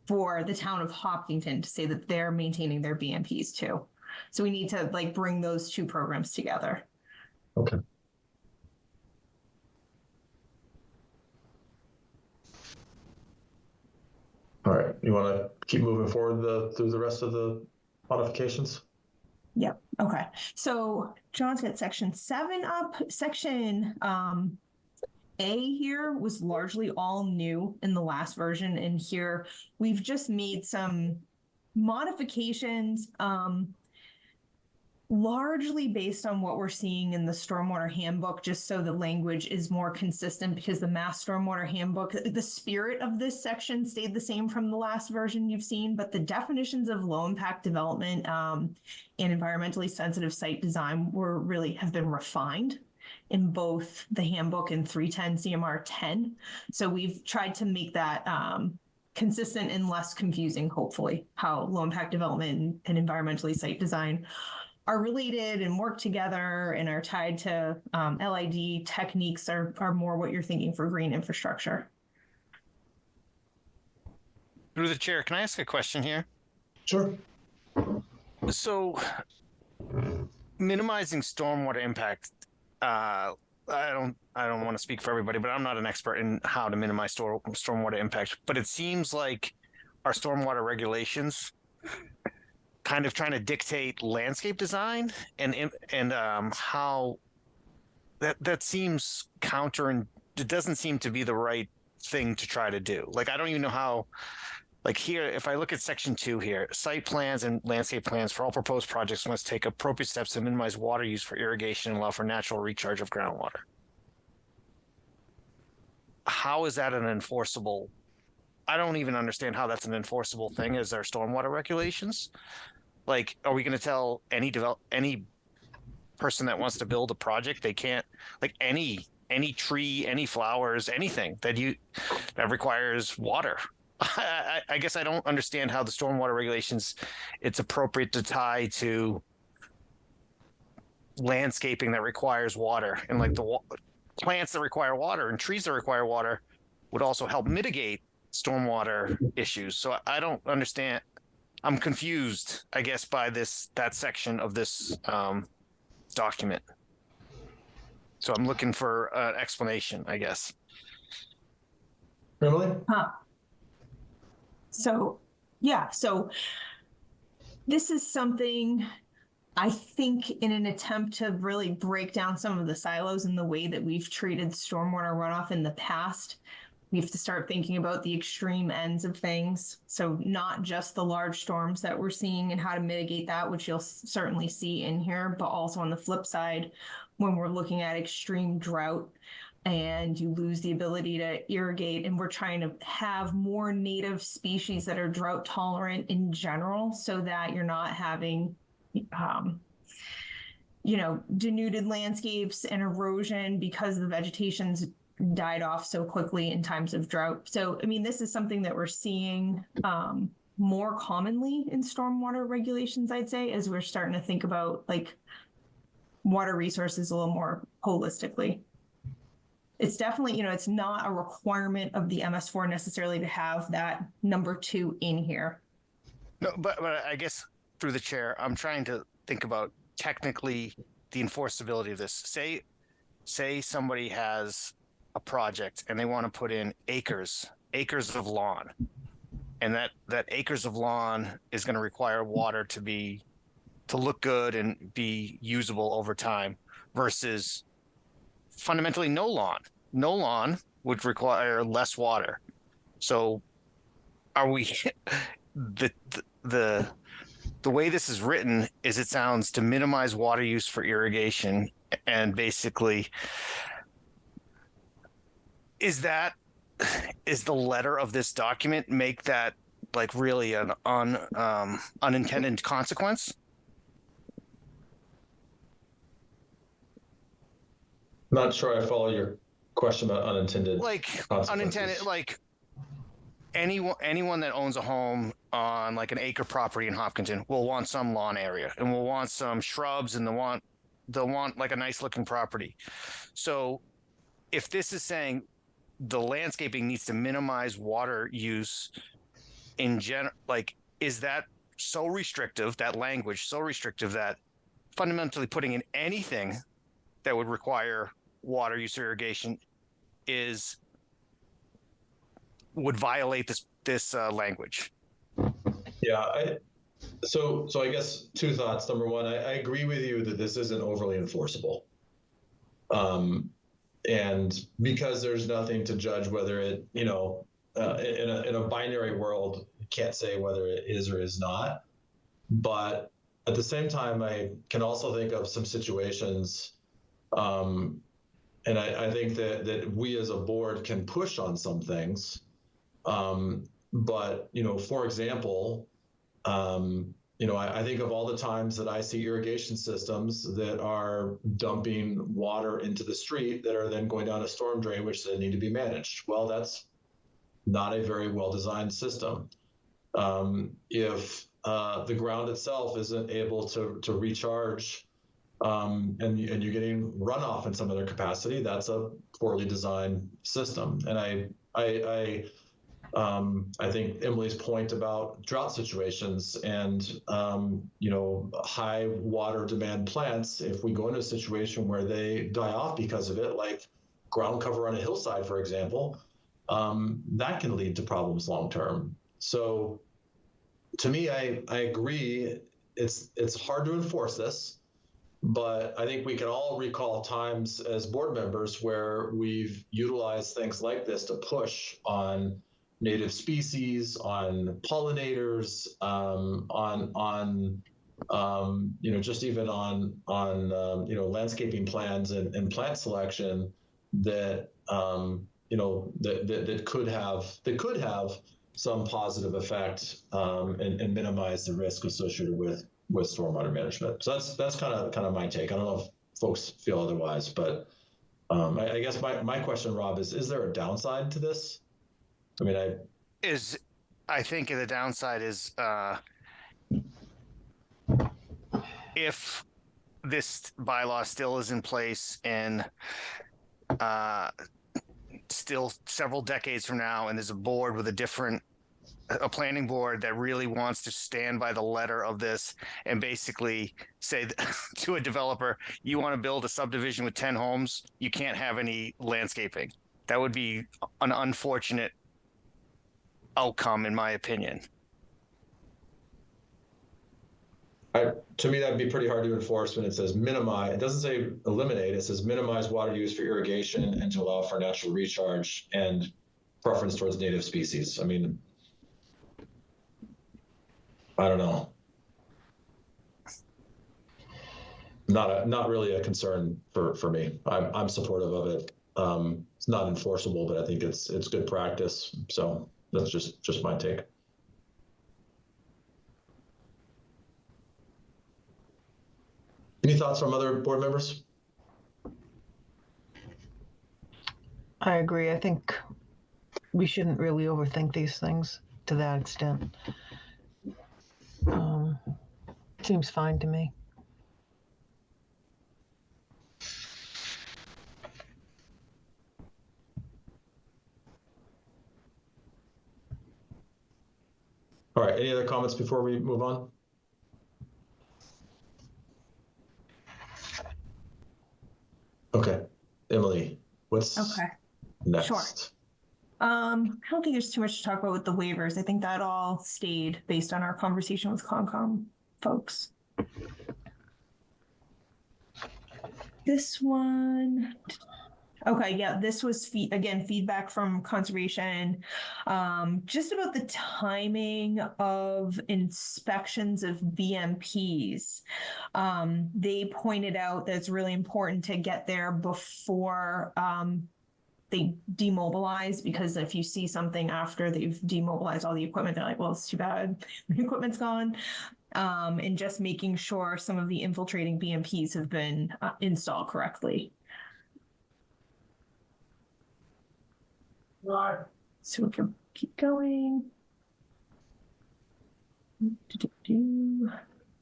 for the town of Hopkinton to say that they're maintaining their BMPs too. So we need to bring those two programs together. Okay. All right. You want to keep moving forward through the rest of the modifications? Yep. Okay. So John's got section 7 up. Section A here was largely all new in the last version. And here we've just made some modifications, largely based on what we're seeing in the stormwater handbook, just so the language is more consistent, because the Mass Stormwater Handbook, the spirit of this section stayed the same from the last version you've seen, but the definitions of low impact development and environmentally sensitive site design have been refined in both the handbook and 310 CMR 10. So we've tried to make that consistent and less confusing, hopefully, how low impact development and environmentally site design are related and work together and are tied to LID techniques are more what you're thinking for green infrastructure. Through the chair, can I ask a question here? Sure. So, minimizing stormwater impact. I don't want to speak for everybody, but I'm not an expert in how to minimize stormwater impact. But it seems like our stormwater regulations kind of trying to dictate landscape design and how that seems counter, and it doesn't seem to be the right thing to try to do. Like, I don't even know how. Like here, if I look at section 2 here, site plans and landscape plans for all proposed projects must take appropriate steps to minimize water use for irrigation and allow for natural recharge of groundwater. How is that an enforceable? I don't even understand how that's an enforceable thing as our stormwater regulations. Like, are we going to tell any person that wants to build a project they can't, like any tree, any flowers, anything that requires water? I guess I don't understand how the stormwater regulations, it's appropriate to tie to landscaping that requires water, and like the plants that require water and trees that require water would also help mitigate stormwater issues. So I don't understand. I'm confused, I guess, by that section of this document. So I'm looking for an explanation, I guess. Emily? So, yeah, so this is something I think in an attempt to really break down some of the silos in the way that we've treated stormwater runoff in the past, we have to start thinking about the extreme ends of things. So not just the large storms that we're seeing and how to mitigate that, which you'll certainly see in here, but also on the flip side, when we're looking at extreme drought and you lose the ability to irrigate, and we're trying to have more native species that are drought tolerant in general so that you're not having, denuded landscapes and erosion because the vegetation's died off so quickly in times of drought. So, I mean, this is something that we're seeing more commonly in stormwater regulations, I'd say, as we're starting to think about like water resources a little more holistically. It's definitely, it's not a requirement of the MS4 necessarily to have that number 2 in here. No, but I guess through the chair, I'm trying to think about technically the enforceability of this. Say somebody has a project and they want to put in acres of lawn, and that acres of lawn is going to require water to look good and be usable over time, versus fundamentally no lawn. No lawn would require less water. So are we the way this is written is, it sounds to minimize water use for irrigation, and basically is the letter of this document make that like really an unintended consequence? Not sure I follow your question about unintended unintended, like anyone that owns a home on like an acre property in Hopkinton will want some lawn area and will want some shrubs, and they'll want like a nice looking property. So if this is saying the landscaping needs to minimize water use in general, like, is that so restrictive, that language so restrictive, that fundamentally putting in anything that would require water use irrigation would violate this language? Yeah, so I guess 2 thoughts. Number one, I agree with you that this isn't overly enforceable. And because there's nothing to judge whether it, in a binary world, you can't say whether it is or is not. But at the same time, I can also think of some situations, and I think that we as a board can push on some things. But, for example, I think of all the times that I see irrigation systems that are dumping water into the street that are then going down a storm drain, which then need to be managed. Well, that's not a very well-designed system. If the ground itself isn't able to recharge, and you're getting runoff in some other capacity, that's a poorly designed system. And I think Emily's point about drought situations and high water demand plants, if we go into a situation where they die off because of it, like ground cover on a hillside, for example, that can lead to problems long term. So to me, I agree, it's hard to enforce this, but I think we can all recall times as board members where we've utilized things like this to push on native species, on pollinators, just even on landscaping plans and plant selection that that could have some positive effect and minimize the risk associated with stormwater management. So that's kind of my take. I don't know if folks feel otherwise, but I guess my question, Rob, is there a downside to this? I mean, I think the downside is if this bylaw still is in place and still several decades from now, and there's a board with a planning board that really wants to stand by the letter of this and basically say to a developer, you want to build a subdivision with 10 homes, you can't have any landscaping. That would be an unfortunate outcome, in my opinion. To me, that'd be pretty hard to enforce when it says minimize. It doesn't say eliminate. It says minimize water use for irrigation and to allow for natural recharge and preference towards native species. I mean, I don't know. Not really a concern for me. I'm supportive of it. It's not enforceable, but I think it's good practice. So that's just my take. Any thoughts from other board members? I agree. I think we shouldn't really overthink these things to that extent. Seems fine to me. All right, any other comments before we move on? Okay, Emily, what's next? Sure. I don't think there's too much to talk about with the waivers. I think that all stayed based on our conversation with Concom folks. This one. Okay, yeah, this was again feedback from conservation, just about the timing of inspections of BMPs. They pointed out that it's really important to get there before they demobilize, because if you see something after they've demobilized all the equipment, they're like, well, it's too bad, the equipment's gone. And just making sure some of the infiltrating BMPs have been installed correctly. So we can keep going.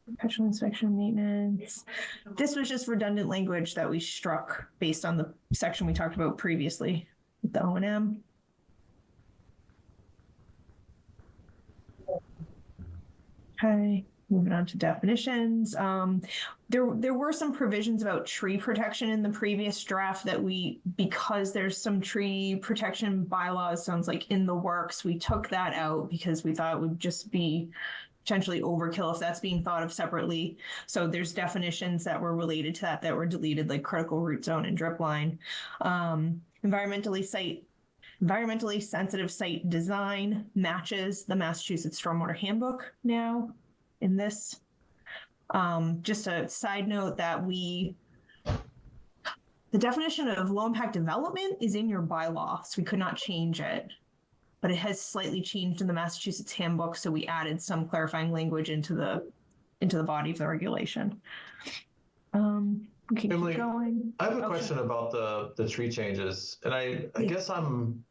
Perpetual inspection maintenance. This was just redundant language that we struck based on the section we talked about previously with the O&M. Okay. Moving on to definitions. There were some provisions about tree protection in the previous draft that because there's some tree protection bylaws, sounds like in the works, we took that out because we thought it would just be potentially overkill if that's being thought of separately. So there's definitions that were related to that were deleted, like critical root zone and drip line. Environmentally sensitive site design matches the Massachusetts Stormwater Handbook now. In this, just a side note that the definition of low impact development is in your bylaw, so we could not change it, but it has slightly changed in the Massachusetts handbook, so we added some clarifying language into the body of the regulation. We can Emily, keep going. I have a question about the tree changes, and I guess I'm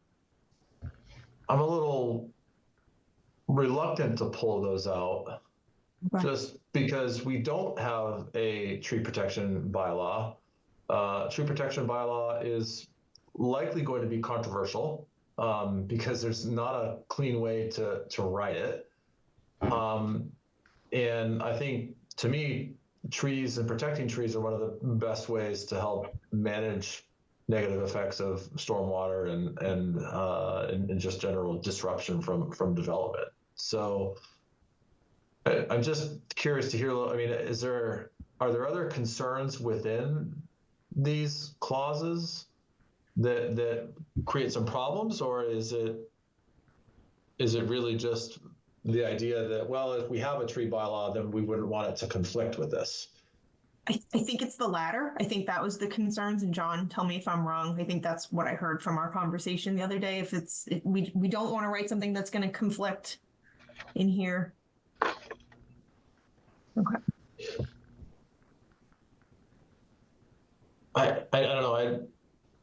I'm a little reluctant to pull those out. Okay. Just because we don't have a tree protection bylaw. Tree protection bylaw is likely going to be controversial because there's not a clean way to write it. And I think, to me, trees and protecting trees are one of the best ways to help manage negative effects of stormwater and just general disruption from development. So I'm just curious to hear. I mean, are there other concerns within these clauses that create some problems, or is it really just the idea that, well, if we have a tree bylaw, then we wouldn't want it to conflict with this? I think it's the latter. I think that was the concerns. And John, tell me if I'm wrong. I think that's what I heard from our conversation the other day. If we don't want to write something that's going to conflict in here. Okay. I don't know.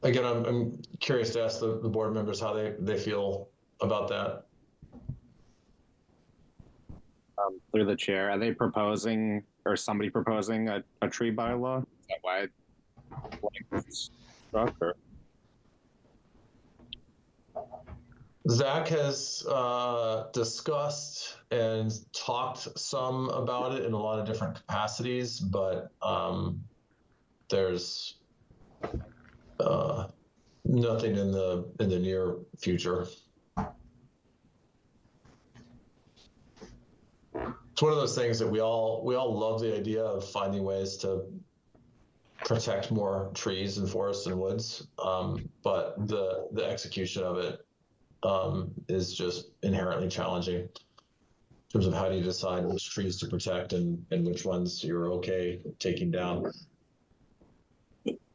I'm curious to ask the board members how they feel about that. Through the chair, are they proposing, or somebody proposing a tree bylaw? Is that why it's struck, or? Zach has discussed and talked some about it in a lot of different capacities, but there's nothing in the near future. It's one of those things that we all love the idea of finding ways to protect more trees and forests and woods, but the execution of it is just inherently challenging in terms of how do you decide which trees to protect and which ones you're okay taking down.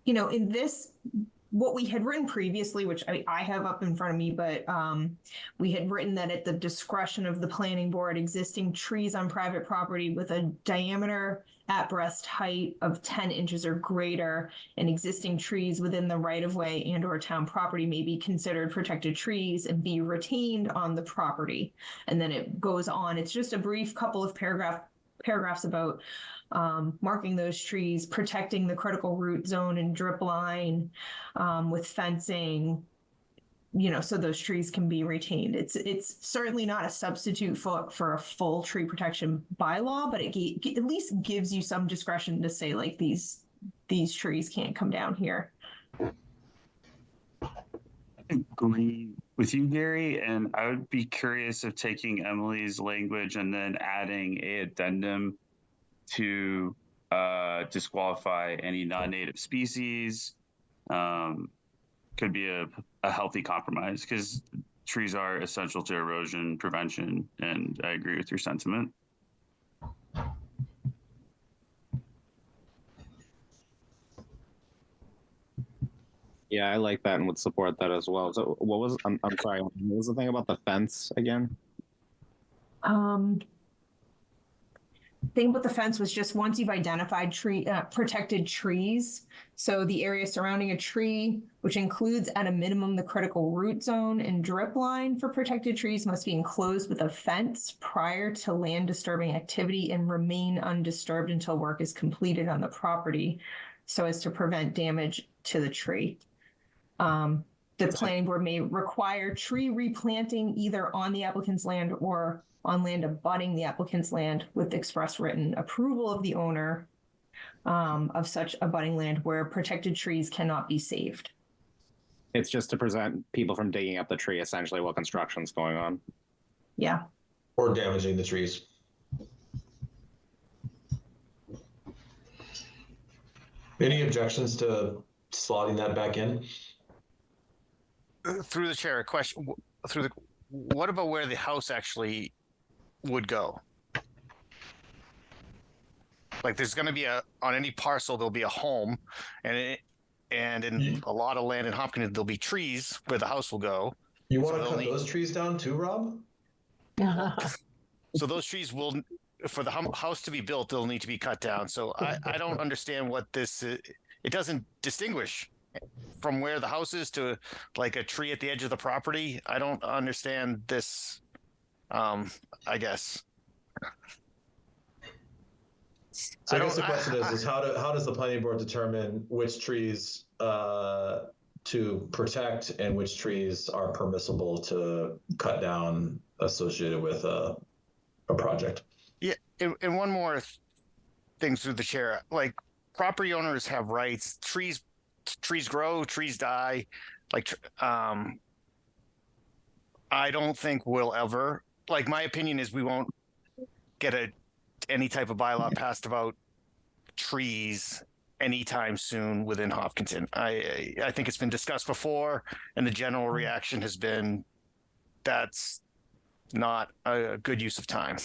You know, in this, what we had written previously, which I have up in front of me, but we had written that at the discretion of the planning board, existing trees on private property with a diameter at breast height of 10 inches or greater and existing trees within the right-of-way and or town property may be considered protected trees and be retained on the property. And then it goes on. It's just a brief couple of paragraphs about marking those trees, protecting the critical root zone and drip line with fencing, you know, so those trees can be retained. It's certainly not a substitute for a full tree protection bylaw, but it at least gives you some discretion to say, like, these trees can't come down here. I agree with you, Gary, and I would be curious of taking Emily's language and then adding a addendum to disqualify any non-native species. Could be a healthy compromise because trees are essential to erosion prevention, and I agree with your sentiment. Yeah, I like that and would support that as well. So what was, I'm sorry, what was the thing about the fence again? Thing about the fence was just once you've identified protected trees, so the area surrounding a tree, which includes at a minimum the critical root zone and drip line for protected trees, must be enclosed with a fence prior to land disturbing activity and remain undisturbed until work is completed on the property so as to prevent damage to the tree. The planning board may require tree replanting either on the applicant's land or on land abutting the applicant's land with express written approval of the owner of such abutting land where protected trees cannot be saved. It's just to prevent people from digging up the tree, essentially, while construction's going on. Yeah. Or damaging the trees. Any objections to slotting that back in? Through the chair, a question. What about where the house actually would go? Like, there's going to be on any parcel there'll be a home, and in a lot of land in Hopkins there'll be trees where the house will go. You want to cut those trees down too, Rob? So those trees will, for the house to be built, they'll need to be cut down. So I don't understand what this. It doesn't distinguish from where the house is to like a tree at the edge of the property. I don't understand this. I guess. So I guess the question is how does the planning board determine which trees to protect and which trees are permissible to cut down associated with a project? Yeah, and one more thing through the chair, like property owners have rights. Trees grow, trees die. Like, I don't think we'll ever. Like, my opinion is we won't get any type of bylaw passed about trees anytime soon within Hopkinton. I think it's been discussed before, and the general reaction has been that's not a good use of time.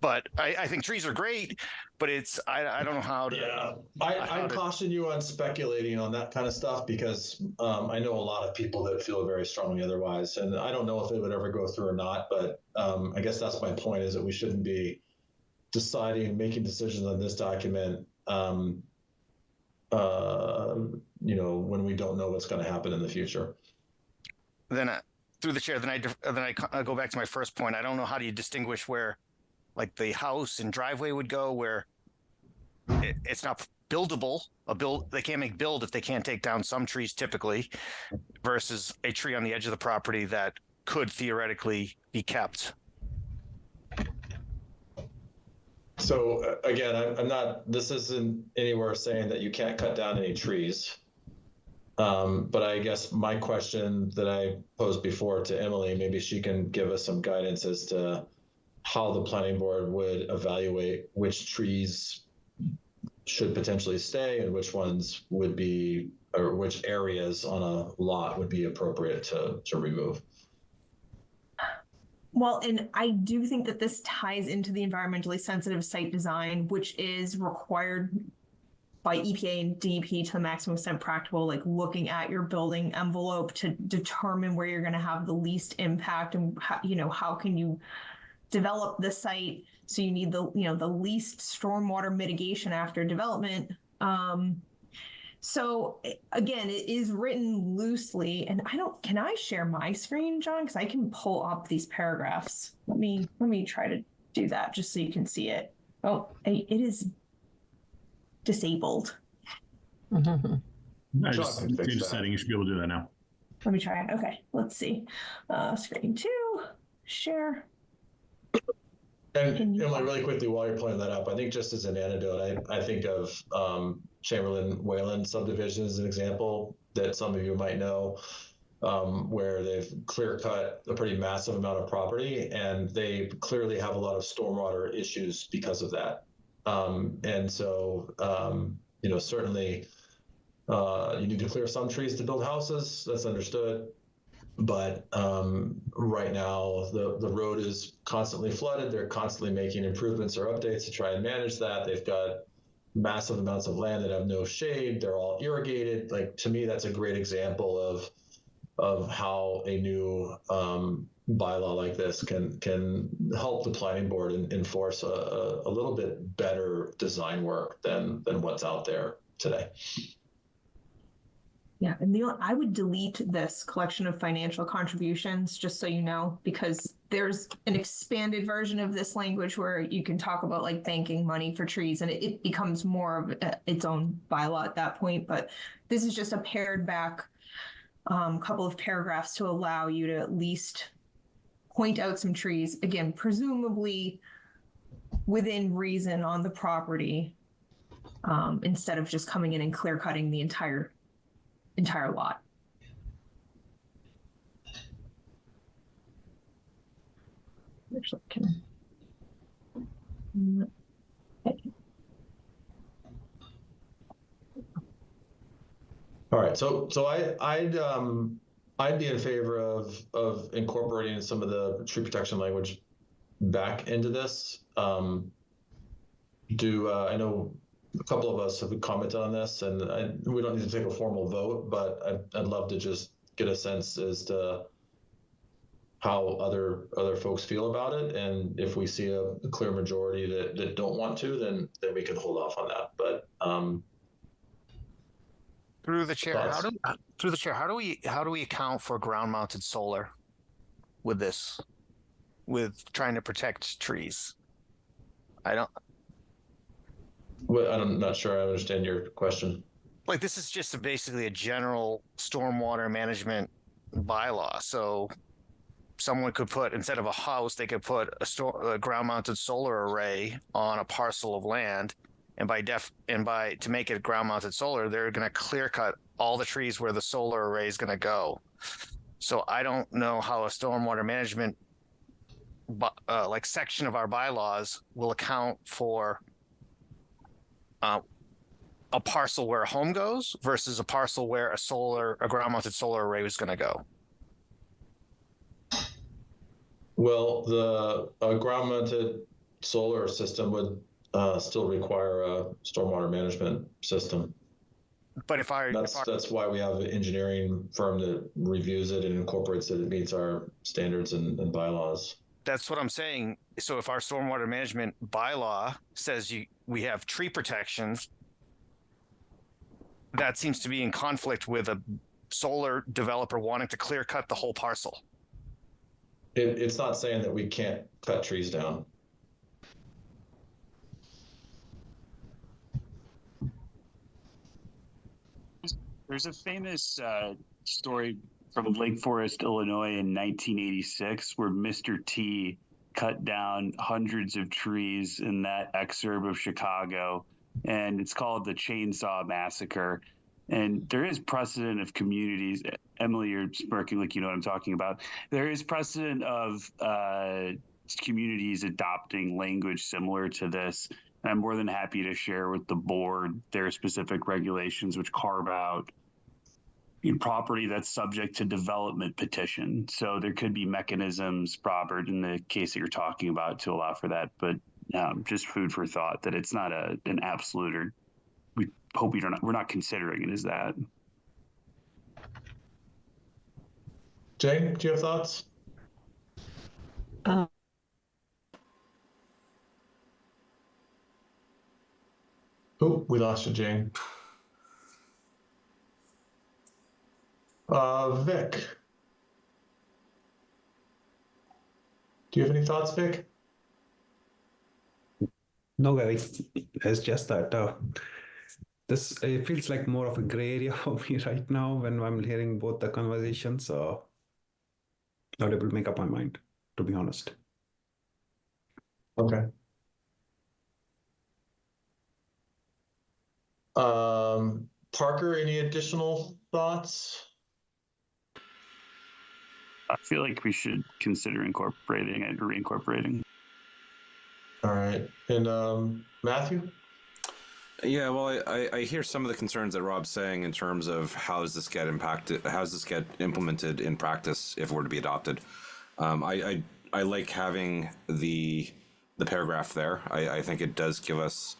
But I think trees are great, but I don't know how to. Yeah, I caution you on speculating on that kind of stuff because I know a lot of people that feel very strongly otherwise, and I don't know if it would ever go through or not. But I guess that's my point: is that we shouldn't be making decisions on this document, when we don't know what's going to happen in the future. Then through the chair, then I go back to my first point. I don't know how do you distinguish where, like the house and driveway would go, where it's not buildable. They can't make build if they can't take down some trees typically, versus a tree on the edge of the property that could theoretically be kept. So again, I'm not. This isn't anywhere saying that you can't cut down any trees. But I guess my question that I posed before to Emily, maybe she can give us some guidance as to how the planning board would evaluate which trees should potentially stay and which ones would be, or which areas on a lot would be appropriate to remove. Well, and I do think that this ties into the environmentally sensitive site design, which is required by EPA and DEP to the maximum extent practical, like looking at your building envelope to determine where you're going to have the least impact and how can you develop the site. So you need the least stormwater mitigation after development. So again, it is written loosely, and can I share my screen, John? Because I can pull up these paragraphs. Let me try to do that just so you can see it. Oh, it is disabled. I just changed the setting. You should be able to do that now. Let me try it. Okay, let's see. Screen 2, share. And Emily, really quickly, while you're pulling that up, I think just as an anecdote, I think of Chamberlain Wayland subdivision as an example that some of you might know, where they've clear cut a pretty massive amount of property, and they clearly have a lot of stormwater issues because of that. And so, certainly you need to clear some trees to build houses. That's understood. But right now, the road is constantly flooded. They're constantly making improvements or updates to try and manage that. They've got massive amounts of land that have no shade. They're all irrigated. Like, to me, that's a great example of how a new bylaw like this can help the planning board and enforce a little bit better design work than what's out there today. Yeah, and I would delete this collection of financial contributions, just so you know, because there's an expanded version of this language where you can talk about like banking money for trees, and it becomes more of its own bylaw at that point. But this is just a pared back couple of paragraphs to allow you to at least point out some trees, again, presumably within reason on the property, instead of just coming in and clear cutting the entire lot. Actually, can. All right, so I'd be in favor of incorporating some of the tree protection language back into this. I know a couple of us have commented on this, and we don't need to take a formal vote, but I'd love to just get a sense as to how other folks feel about it, and if we see a clear majority that don't want to, then we can hold off on that. But Through the chair, Thoughts? how do we account for ground mounted solar with this, with trying to protect trees? I'm not sure I understand your question. Like, this is just basically a general stormwater management bylaw. So someone could put, instead of a house, they could put a ground mounted solar array on a parcel of land. And to make it ground mounted solar, they're going to clear cut all the trees where the solar array is going to go. So I don't know how a stormwater management like section of our bylaws will account for a parcel where a home goes versus a parcel where a ground mounted solar array was going to go. Well, the ground mounted solar system would still require a stormwater management system. But that's why we have an engineering firm that reviews it and incorporates it. It meets our standards and bylaws. That's what I'm saying. So if our stormwater management bylaw says we have tree protections, that seems to be in conflict with a solar developer wanting to clear cut the whole parcel. It's not saying that we can't cut trees down. There's a famous story from Lake Forest, Illinois in 1986 where Mr. T cut down hundreds of trees in that exurb of Chicago, and it's called the Chainsaw Massacre. And there is precedent of communities. Emily, you're smirking like you know what I'm talking about. There is precedent of communities adopting language similar to this. And I'm more than happy to share with the board their specific regulations which carve out property that's subject to development petition. So there could be mechanisms, Robert, in the case that you're talking about to allow for that. But just food for thought that it's not an absolute, or we hope we're not considering it as that. Jane, do you have thoughts? Oh, we lost you, Jane. Vic. Do you have any thoughts, Vic? No, guys. It's just that this it feels like more of a gray area for me right now when I'm hearing both the conversations. So not able to make up my mind, to be honest. Okay. Parker, any additional thoughts? I feel like we should consider incorporating it or reincorporating. All right. And Matthew? Yeah, well, I hear some of the concerns that Rob's saying in terms of how does this get implemented in practice if it were to be adopted. I like having the paragraph there. I think it does give us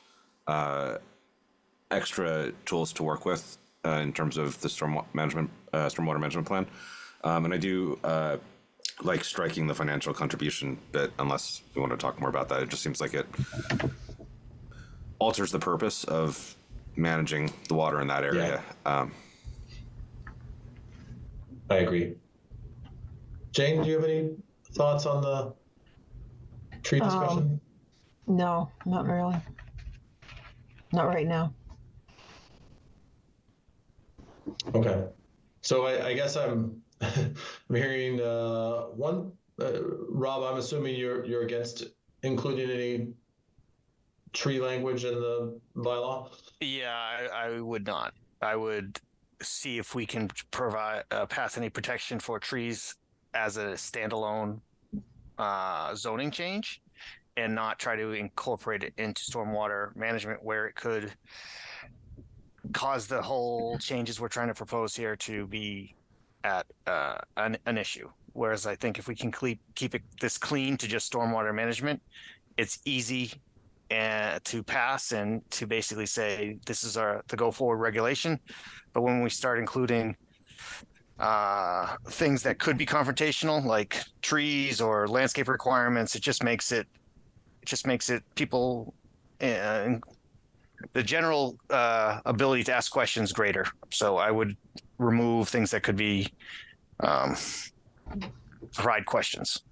extra tools to work with in terms of the stormwater management plan. And I do like striking the financial contribution bit, unless we want to talk more about that. It just seems like it alters the purpose of managing the water in that area. Yeah. I agree. Jane, do you have any thoughts on the tree discussion? No, not really. Not right now. Okay. So I guess I'm hearing one. Rob, I'm assuming you're against including any tree language in the bylaw? Yeah, I would not. I would see if we can provide pass any protection for trees as a standalone zoning change, and not try to incorporate it into stormwater management where it could cause the whole changes we're trying to propose here to be at an issue. Whereas I think if we can keep it this clean to just stormwater management, it's easy to pass and to basically say this is the go forward regulation. But when we start including things that could be confrontational, like trees or landscape requirements, it just makes it people the general ability to ask questions greater. So I would remove things that could be provide questions.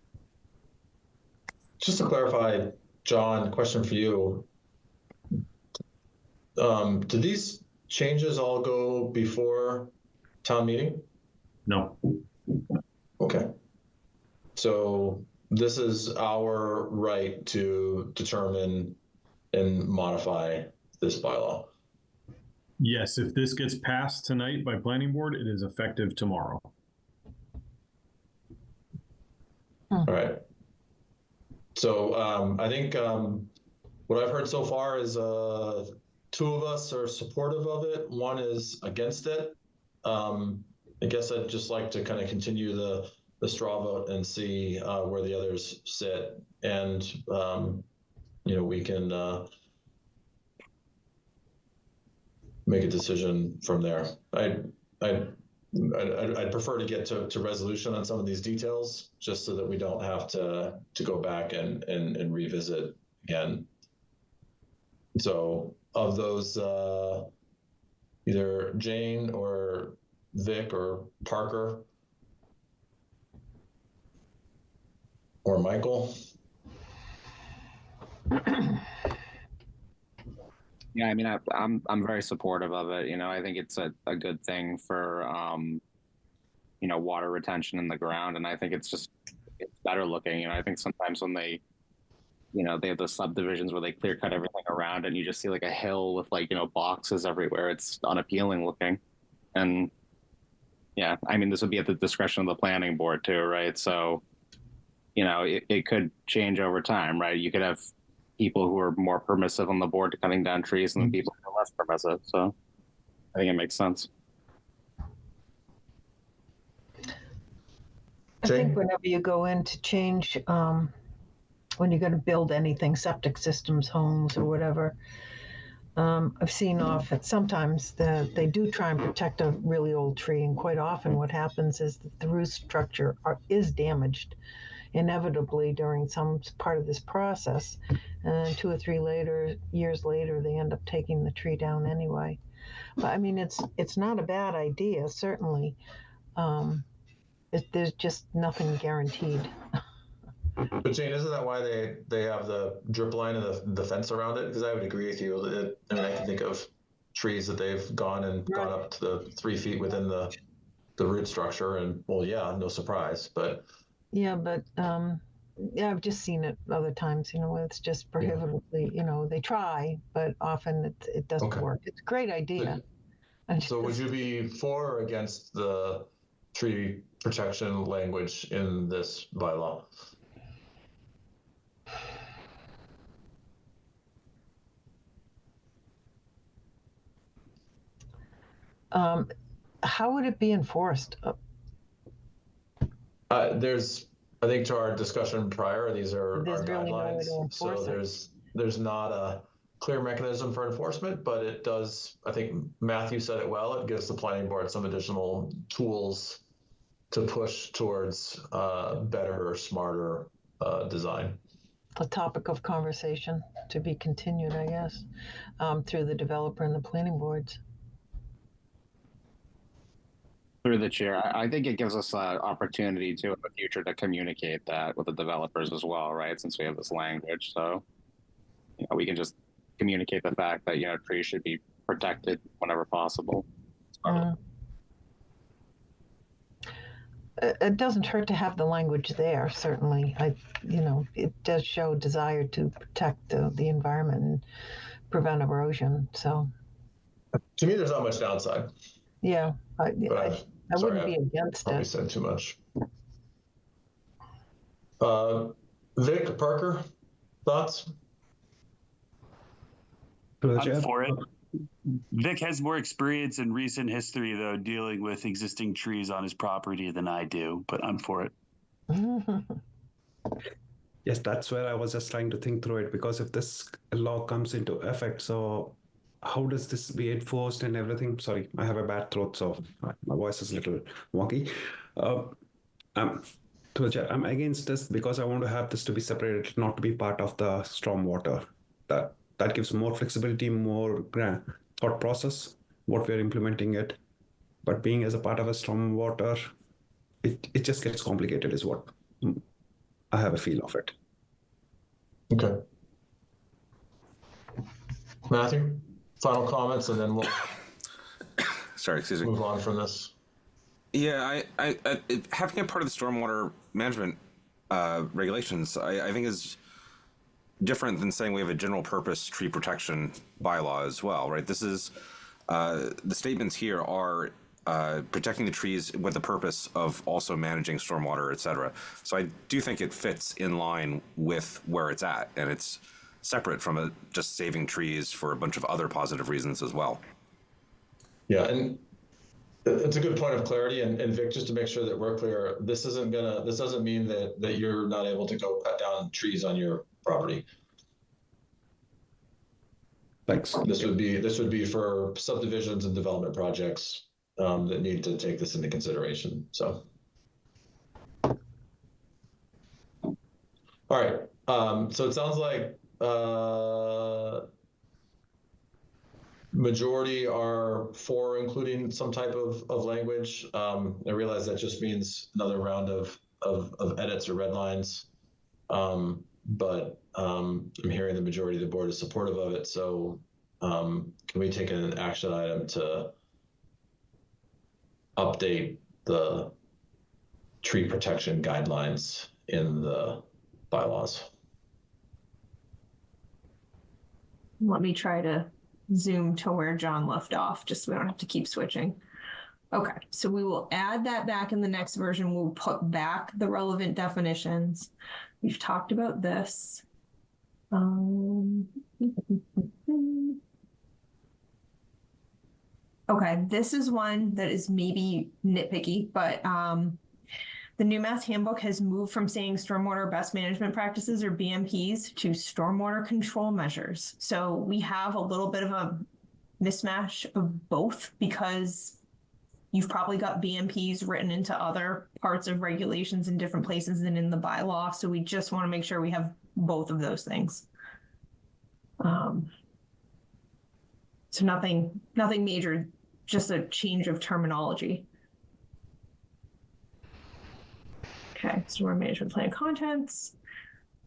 Just to clarify, John, question for you. Do these changes all go before town meeting? No. Okay. So this is our right to determine and modify this bylaw. Yes, if this gets passed tonight by planning board, it is effective tomorrow. All right. So I think what I've heard so far is 2 of us are supportive of it. 1 is against it. I guess I'd just like to kind of continue the straw vote and see where the others sit, and you know, we can make a decision from there. I'd prefer to get to resolution on some of these details, just so that we don't have to go back and revisit again. So of those, either Jane or Vic or Parker or Michael. Yeah, I mean, I'm very supportive of it. You know, I think it's a good thing for you know, water retention in the ground, and I think it's better looking. You know, I think sometimes when they, you know, they have the subdivisions where they clear cut everything around, and you just see like a hill with, like, you know, boxes everywhere. It's unappealing looking, and yeah, I mean, this would be at the discretion of the planning board too, right? So, you know, it could change over time, right? You could have people who are more permissive on the board to cutting down trees, and then people who are less permissive. So I think it makes sense. I think whenever you go in to change, when you're going to build anything, septic systems, homes, or whatever, I've seen often sometimes they do try and protect a really old tree, and quite often what happens is that the root structure is damaged inevitably during some part of this process, and then 2 or 3 years later they end up taking the tree down anyway. But I mean, it's not a bad idea, certainly. There's just nothing guaranteed. But Jane, isn't that why they have the drip line and the fence around it? Because I would agree with you. I mean, I can think of trees that they've gone up to the 3 feet within the root structure, and well, yeah, no surprise. But yeah, yeah, I've just seen it other times. You know, it's just prohibitively. You know, they try, but often it doesn't work. It's a great idea. So would you be for or against the tree protection language in this bylaw? How would it be enforced? There's, I think, to our discussion prior, these are our guidelines. So there's not a clear mechanism for enforcement, but it does, I think Matthew said it well, it gives the planning board some additional tools to push towards better or smarter design. A topic of conversation to be continued, I guess, through the developer and the planning boards. Through the chair, I think it gives us an opportunity to in the future to communicate that with the developers as well, right? Since we have this language, so you know, we can just communicate the fact that, you know, trees should be protected whenever possible. It doesn't hurt to have the language there. Certainly, you know, it does show desire to protect the environment and prevent erosion. So, to me, there's not much downside. Yeah, I wouldn't be against probably it. said too much. Vic, Parker, thoughts? I'm for it. Vic has more experience in recent history, though, dealing with existing trees on his property than I do, but I'm for it. Yes, that's where I was just trying to think through it, because if this law comes into effect, so how does this be enforced and everything? Sorry, I have a bad throat, so my voice is a little wonky. I'm against this because I want to have this to be separated, not to be part of the stormwater. that gives more flexibility, more thought process, what we're implementing it. But being as a part of a stormwater, it just gets complicated is what I have a feel of it. Okay. Matthew, final comments, and then we'll Sorry, excuse me. move on from this. Yeah, I having a part of the stormwater management regulations, I think is different than saying we have a general purpose tree protection bylaw as well, right? This is the statements here are protecting the trees with the purpose of also managing stormwater, et cetera. So I do think it fits in line with where it's at, and it's separate from just saving trees for a bunch of other positive reasons as well. Yeah, and it's a good point of clarity. And Vic, just to make sure that we're clear, this doesn't mean that you're not able to go cut down trees on your property. Thanks. This would be for subdivisions and development projects that need to take this into consideration. So, all right. So it sounds like majority are for including some type of language. I realize that just means another round of edits or red lines. But I'm hearing the majority of the board is supportive of it. So can we take an action item to update the tree protection guidelines in the bylaws? Let me try to zoom to where John left off, just so we don't have to keep switching. Okay, so we will add that back in the next version. We'll put back the relevant definitions. We've talked about this. Okay, this is one that is maybe nitpicky, but the new Mass Handbook has moved from saying stormwater best management practices or BMPs to stormwater control measures. So we have a little bit of a mismatch of both because you've probably got BMPs written into other parts of regulations in different places than in the bylaw. So we just want to make sure we have both of those things. So nothing major, just a change of terminology. Okay, stormwater management plan contents.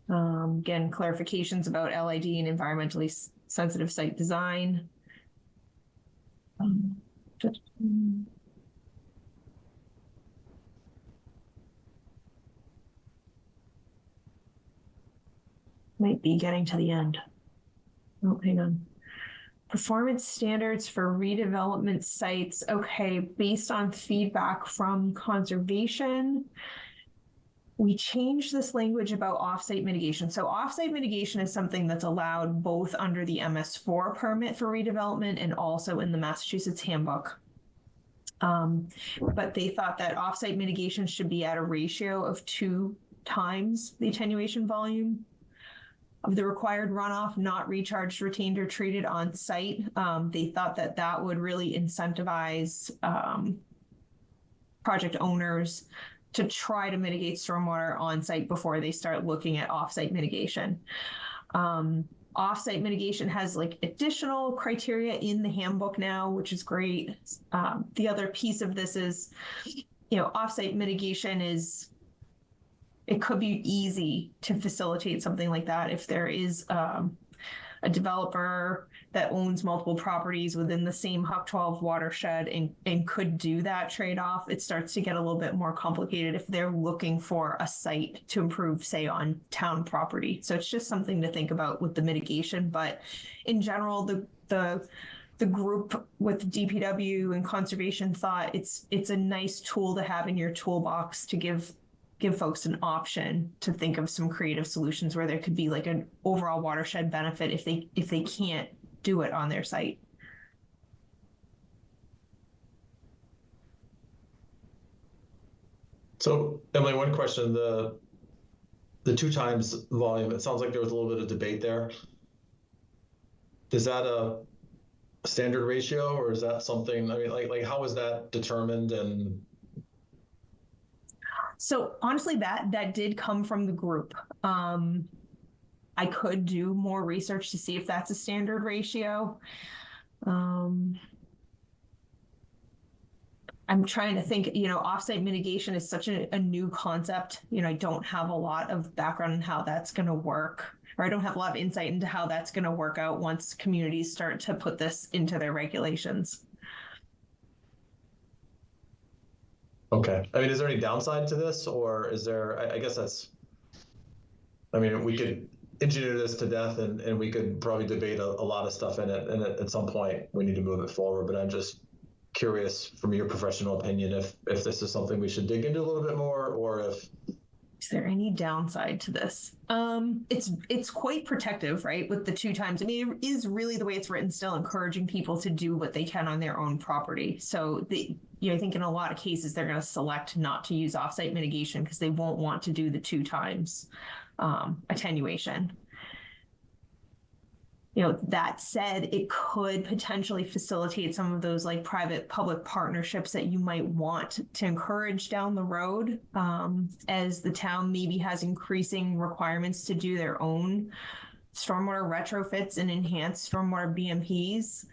Again, clarifications about LID and environmentally sensitive site design. Might be getting to the end. Oh, hang on. Performance standards for redevelopment sites. Okay, based on feedback from conservation, we changed this language about offsite mitigation. So offsite mitigation is something that's allowed both under the MS4 permit for redevelopment and also in the Massachusetts handbook. But they thought that offsite mitigation should be at a ratio of 2 times the attenuation volume of the required runoff, not recharged, retained, or treated on site. They thought that that would really incentivize project owners to try to mitigate stormwater on site before they start looking at offsite mitigation. Offsite mitigation has like additional criteria in the handbook now, which is great. The other piece of this is, offsite mitigation it could be easy to facilitate something like that if there is a developer that owns multiple properties within the same Huck 12 watershed and could do that trade-off. It starts to get a little bit more complicated if they're looking for a site to improve, say, on town property. So it's just something to think about with the mitigation. But in general, the group with DPW and conservation thought it's a nice tool to have in your toolbox to give folks an option to think of some creative solutions where there could be like an overall watershed benefit if they can't do it on their site. So Emily, one question, the 2 times volume, it sounds like there was a little bit of debate there. Is that a standard ratio or is that something, I mean, like how is that determined? And so honestly, that did come from the group. I could do more research to see if that's a standard ratio. I'm trying to think, offsite mitigation is such a new concept. I don't have a lot of background in how that's going to work, or I don't have a lot of insight into how that's going to work out once communities start to put this into their regulations. Okay. I mean, is there any downside to this, or is there, I guess we could engineer this to death and we could probably debate a lot of stuff in it. And at some point we need to move it forward, but I'm just curious from your professional opinion, if this is something we should dig into a little bit more, or if. Is there any downside to this? It's quite protective, right? With the 2 times. I mean, it is really the way it's written still encouraging people to do what they can on their own property. So I think in a lot of cases, they're going to select not to use offsite mitigation because they won't want to do the 2 times attenuation. That said, it could potentially facilitate some of those like private-public partnerships that you might want to encourage down the road, as the town maybe has increasing requirements to do their own stormwater retrofits and enhanced stormwater BMPs.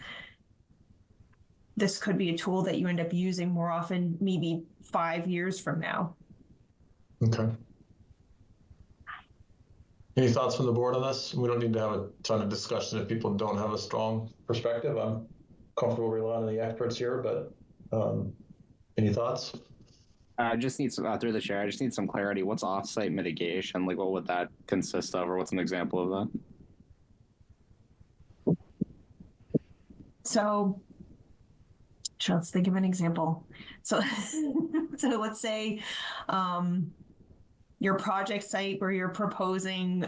This could be a tool that you end up using more often, maybe 5 years from now. Okay. Any thoughts from the board on this? We don't need to have a ton of discussion if people don't have a strong perspective. I'm comfortable relying on the experts here, but any thoughts? I just need some, through the chair, I just need some clarity. What's offsite mitigation? Like, what would that consist of, or what's an example of that? So let's think of an example. So let's say your project site where you're proposing,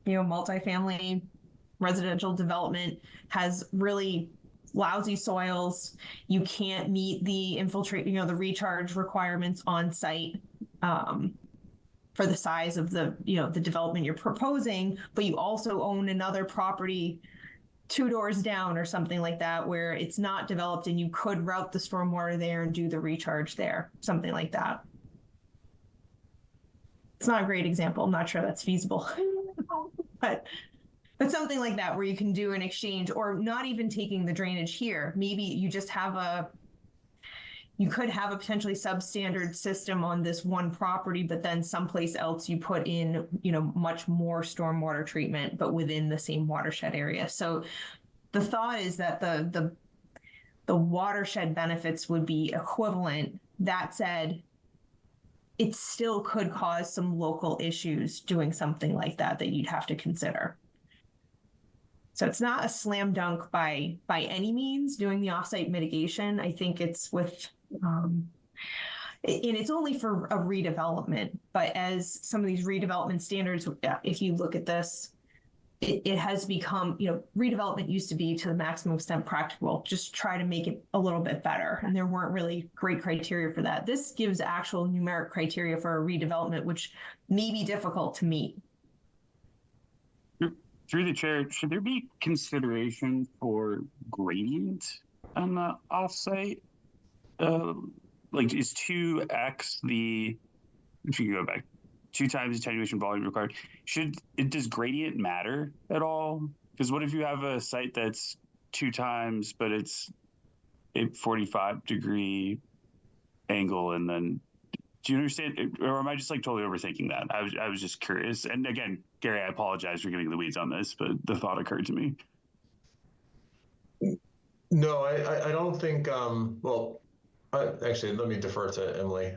multifamily residential development has really lousy soils. You can't meet the the recharge requirements on site for the size of the development you're proposing, but you also own another property 2 doors down or something like that where it's not developed and you could route the stormwater there and do the recharge there, something like that. It's not a great example. I'm not sure that's feasible, but something like that where you can do an exchange, or not even taking the drainage here. Maybe you just have you could have a potentially substandard system on this one property, but then someplace else you put in, much more stormwater treatment, but within the same watershed area. So the thought is that the watershed benefits would be equivalent. That said, it still could cause some local issues doing something like that you'd have to consider. So it's not a slam dunk by any means doing the offsite mitigation. I think it's with, and it's only for a redevelopment, but as some of these redevelopment standards, if you look at this, it has become, redevelopment used to be to the maximum extent practical, just try to make it a little bit better. And there weren't really great criteria for that. This gives actual numeric criteria for a redevelopment, which may be difficult to meet. Through the chair, should there be consideration for gradient on the offsite? Like, is 2x if you go back, 2 times attenuation volume required? Does gradient matter at all? Because what if you have a site that's 2 times, but it's a 45-degree angle, and then do you understand, or am I just like totally overthinking that? I was just curious. And again, Gary, I apologize for getting in the weeds on this, but the thought occurred to me. No, I don't think. Actually, let me defer to Emily.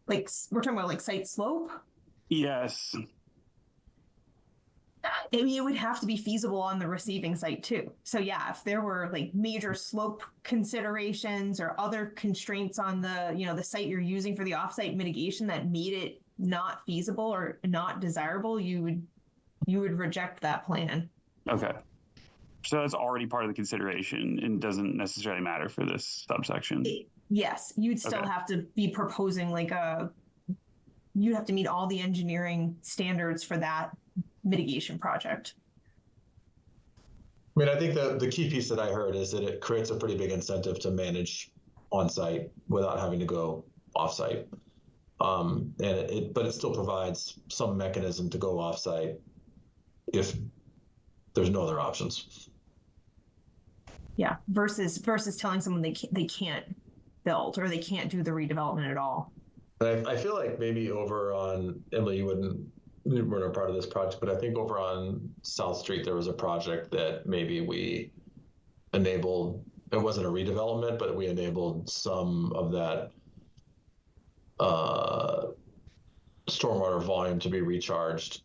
Like, we're talking about like site slope? Yes. It would have to be feasible on the receiving site too. So yeah, if there were like major slope considerations or other constraints on the, the site you're using for the offsite mitigation that made it not feasible or not desirable, you would reject that plan. Okay. So that's already part of the consideration and doesn't necessarily matter for this subsection. Yes, you'd still have to be proposing you'd have to meet all the engineering standards for that mitigation project. I mean, I think the key piece that I heard is that it creates a pretty big incentive to manage on-site without having to go off-site. But it still provides some mechanism to go offsite if there's no other options. Yeah, versus telling someone they can't build or they can't do the redevelopment at all. I feel like maybe over on, Emily, you weren't a part of this project, but I think over on South Street there was a project that maybe we enabled. It wasn't a redevelopment, but we enabled some of that stormwater volume to be recharged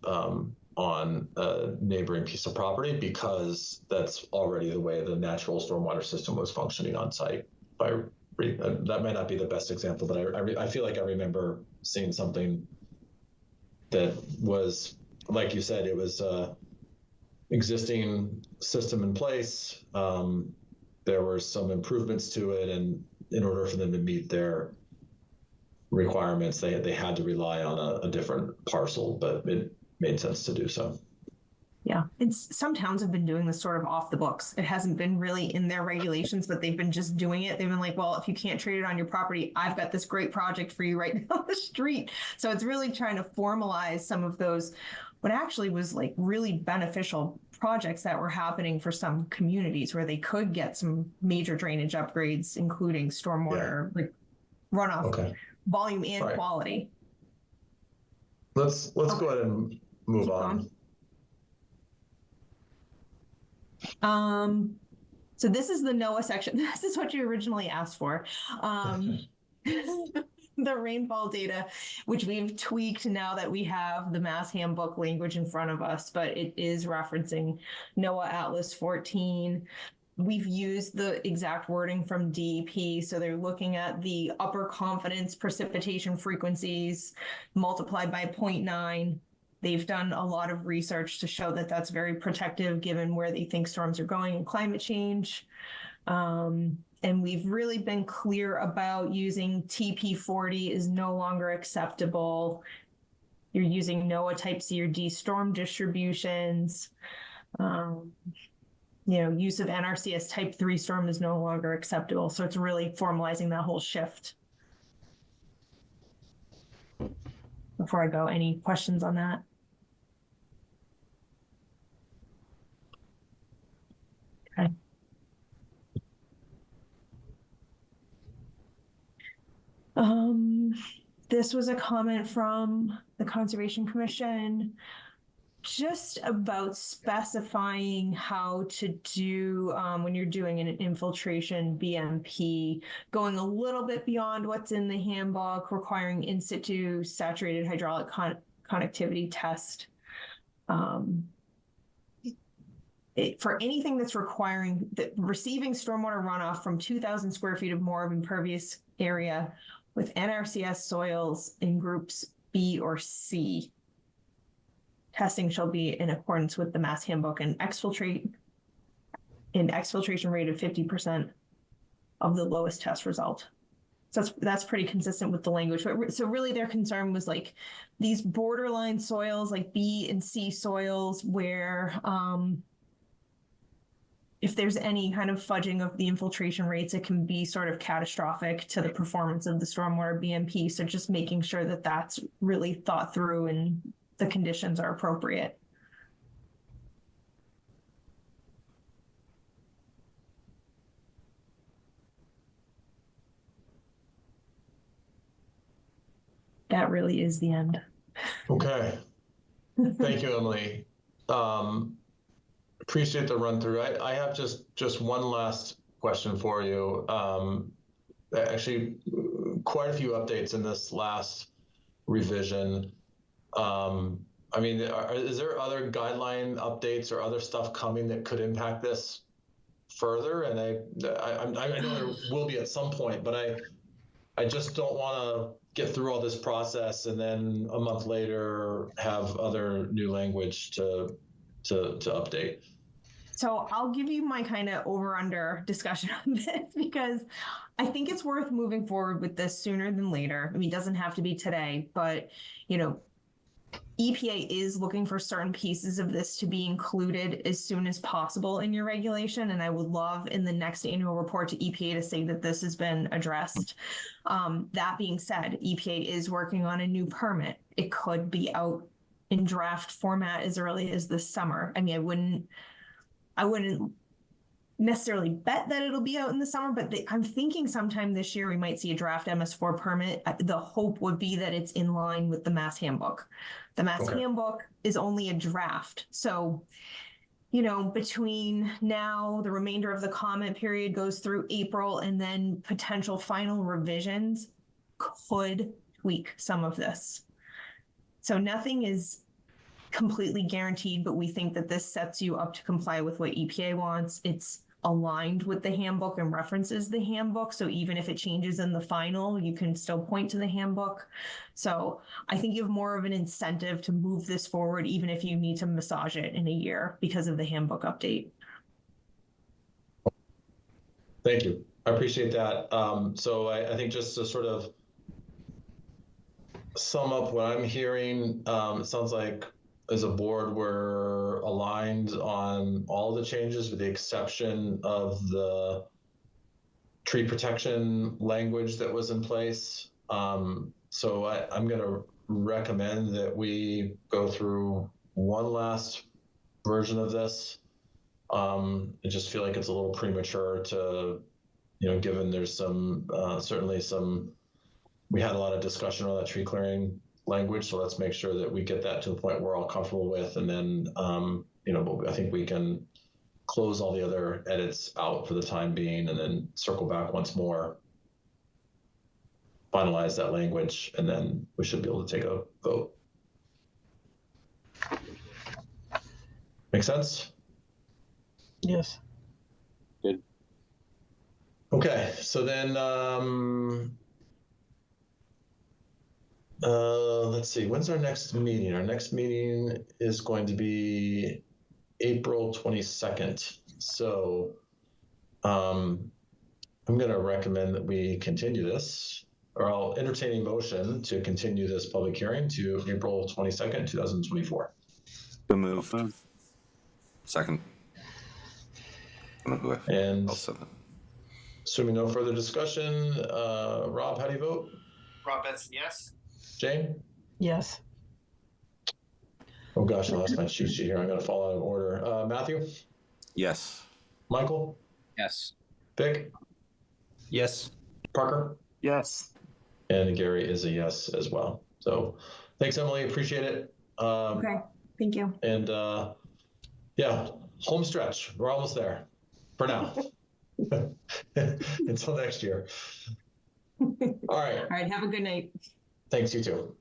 on a neighboring piece of property, because that's already the way the natural stormwater system was functioning on site. That might not be the best example, but I feel like I remember seeing something that was, like you said, it was existing system in place. There were some improvements to it, and in order for them to meet their requirements, they had to rely on a different parcel, but it made sense to do so. Yeah, some towns have been doing this sort of off the books. It hasn't been really in their regulations, but they've been just doing it. They've been like, well, if you can't trade it on your property, I've got this great project for you right down the street. So it's really trying to formalize some of those, what actually was like really beneficial projects that were happening for some communities where they could get some major drainage upgrades, including stormwater, like runoff, volume and quality. Let's go ahead and move on. So this is the NOAA section. This is what you originally asked for. The rainfall data, which we've tweaked now that we have the Mass Handbook language in front of us, but it is referencing NOAA Atlas 14. We've used the exact wording from DEP. So they're looking at the upper confidence precipitation frequencies multiplied by 0.9. They've done a lot of research to show that that's very protective given where they think storms are going and climate change. And we've really been clear about using TP40 is no longer acceptable. You're using NOAA type C or D storm distributions. Use of NRCS type 3 storm is no longer acceptable. So it's really formalizing that whole shift. Before I go, any questions on that? Okay. This was a comment from the Conservation Commission just about specifying how to do when you're doing an infiltration BMP, going a little bit beyond what's in the handbook, requiring in situ saturated hydraulic connectivity test. For anything that's requiring receiving stormwater runoff from 2,000 square feet or more of impervious area with NRCS soils in groups B or C. Testing shall be in accordance with the Mass Handbook and exfiltration rate of 50% of the lowest test result. So that's pretty consistent with the language. So really their concern was like these borderline soils, like B and C soils, where if there's any kind of fudging of the infiltration rates, it can be sort of catastrophic to the performance of the stormwater BMP. So just making sure that that's really thought through and the conditions are appropriate. That really is the end. Okay. Thank you, Emily. Appreciate the run through. I have just one last question for you. Actually, quite a few updates in this last revision. I mean, is there other guideline updates or other stuff coming that could impact this further? And I know there will be at some point, but I just don't want to get through all this process and then a month later have other new language to update. So I'll give you my kind of over-under discussion on this because I think it's worth moving forward with this sooner than later. I mean, it doesn't have to be today, but, EPA is looking for certain pieces of this to be included as soon as possible in your regulation. And I would love in the next annual report to EPA to say that this has been addressed. That being said, EPA is working on a new permit. It could be out in draft format as early as this summer. I mean, I wouldn't necessarily bet that it'll be out in the summer, but I'm thinking sometime this year we might see a draft MS4 permit. The hope would be that it's in line with the Mass Handbook. The Mass Handbook is only a draft. So, you know, between now, the remainder of the comment period goes through April, and then potential final revisions could tweak some of this. So nothing is completely guaranteed, but we think that this sets you up to comply with what EPA wants. It's aligned with the handbook and references the handbook. So even if it changes in the final, you can still point to the handbook. So I think you have more of an incentive to move this forward, even if you need to massage it in a year because of the handbook update. Thank you. I appreciate that. So I think just to sort of sum up what I'm hearing, it sounds like as a board, we're aligned on all the changes with the exception of the tree protection language that was in place. So I'm going to recommend that we go through one last version of this. I just feel like it's a little premature to, you know, given there's some, certainly some, we had a lot of discussion on that tree clearing language, so let's make sure that we get that to the point we're all comfortable with, and then you know, I think we can close all the other edits out for the time being, and then circle back once more, finalize that language, and then we should be able to take a vote. Make sense? Yes. Good. Okay, so then let's see, when's our next meeting? Our next meeting is going to be April 22nd. So I'm going to recommend that we continue this, or I'll entertain a motion to continue this public hearing to April 22nd, 2024. So moved. Second. And assuming no further discussion, Rob, how do you vote? Rob Benson, yes. Jane? Yes. Oh gosh, I lost my cheat sheet here. I'm going to fall out of order. Matthew? Yes. Michael? Yes. Vic? Yes. Parker? Yes. And Gary is a yes as well. So thanks, Emily. Appreciate it. Okay, thank you. And yeah, home stretch. We're almost there for now. Until next year. All right. All right, have a good night. Thanks, you too.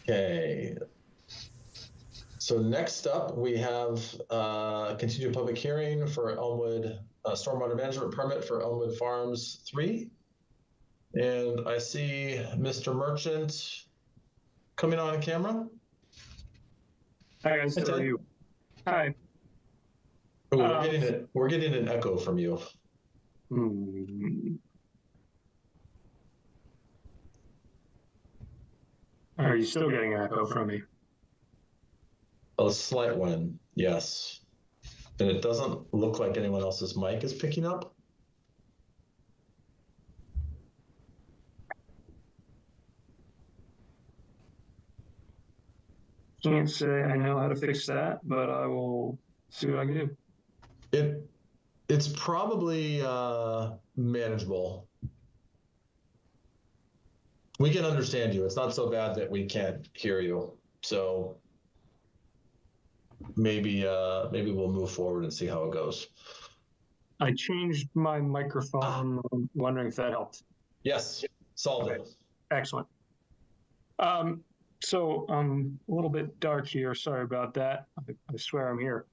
Okay. So next up, we have continued public hearing for Elmwood stormwater management permit for Elmwood Farms 3. And I see Mr. Merchant coming on camera. Hi guys, how are you? Hi. Oh, we're getting an echo from you. Are you still getting an echo from me? A slight one, yes. And it doesn't look like anyone else's mic is picking up. Can't say I know how to fix that, but I will see what I can do. It's probably manageable. We can understand you. It's not so bad that we can't hear you. So maybe we'll move forward and see how it goes. I changed my microphone. I'm wondering if that helped. Yes, solved it. Excellent. So I'm a little bit dark here. Sorry about that. I swear I'm here.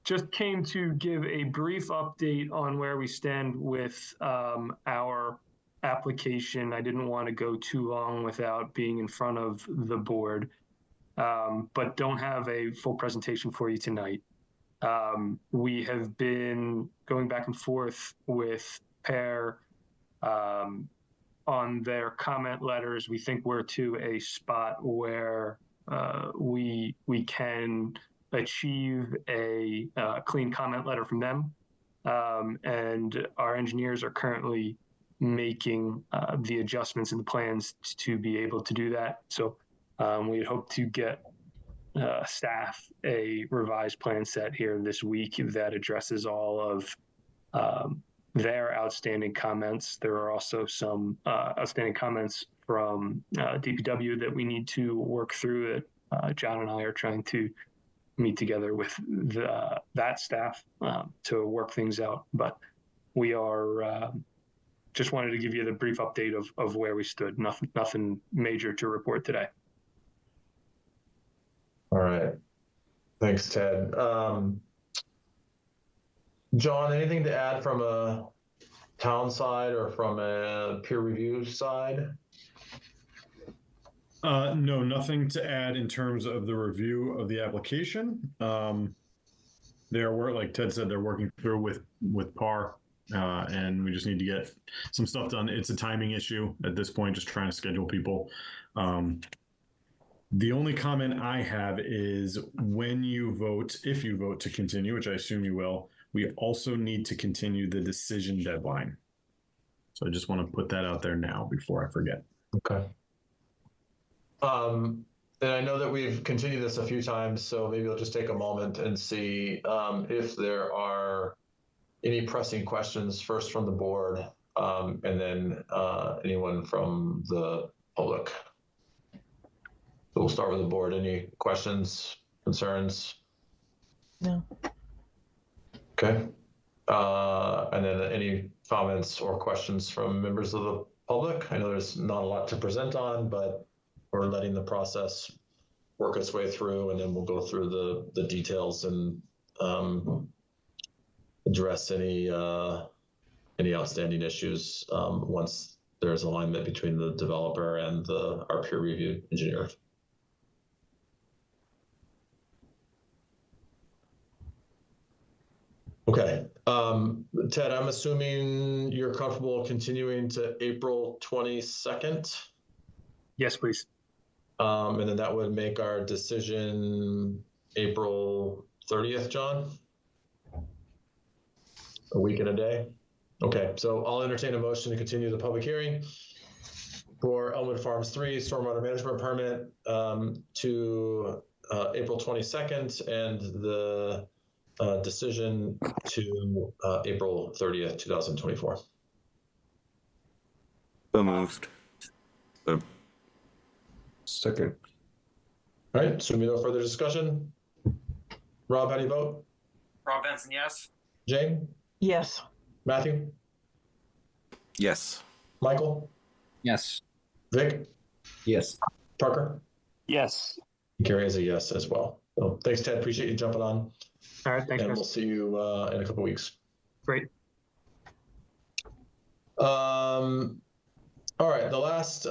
Just came to give a brief update on where we stand with our application. I didn't want to go too long without being in front of the board, but don't have a full presentation for you tonight. We have been going back and forth with Pear on their comment letters, we think we're to a spot where we can achieve a clean comment letter from them. And our engineers are currently making the adjustments in the plans to be able to do that. So we hope to get staff a revised plan set here this week that addresses all of their outstanding comments. There are also some outstanding comments from DPW that we need to work through that John and I are trying to meet together with that staff to work things out. But we are just wanted to give you the brief update of where we stood. Nothing major to report today. All right. Thanks, Ted. John, anything to add from a town side or from a peer review side? No, nothing to add in terms of the review of the application. Like Ted said, they're working through with PAR, and we just need to get some stuff done. It's a timing issue at this point, just trying to schedule people. The only comment I have is when you vote, if you vote to continue, which I assume you will, we also need to continue the decision deadline. So I just want to put that out there now before I forget. Okay. And I know that we've continued this a few times, so maybe I'll just take a moment and see if there are any pressing questions, first from the board, and then anyone from the public. So we'll start with the board. Any questions, concerns? No. Okay. And then any comments or questions from members of the public? I know there's not a lot to present on, but we're letting the process work its way through, and then we'll go through the details and address any outstanding issues once there's alignment between the developer and our peer review engineer. Okay. Ted, I'm assuming you're comfortable continuing to April 22nd? Yes, please. And then that would make our decision April 30th, John? A week and a day? Okay, so I'll entertain a motion to continue the public hearing for Elmwood Farms 3 stormwater management permit to April 22nd and the decision to April 30th, 2024. So moved. Second. All right, assuming no further discussion. Rob, how do you vote? Rob Benson, yes. Jane? Yes. Matthew? Yes. Michael? Yes. Vic? Yes. Parker? Yes. Carrie is a yes as well. So thanks, Ted. Appreciate you jumping on. All right, thanks, and guys. we'll see you in a couple weeks. Great. All right, the last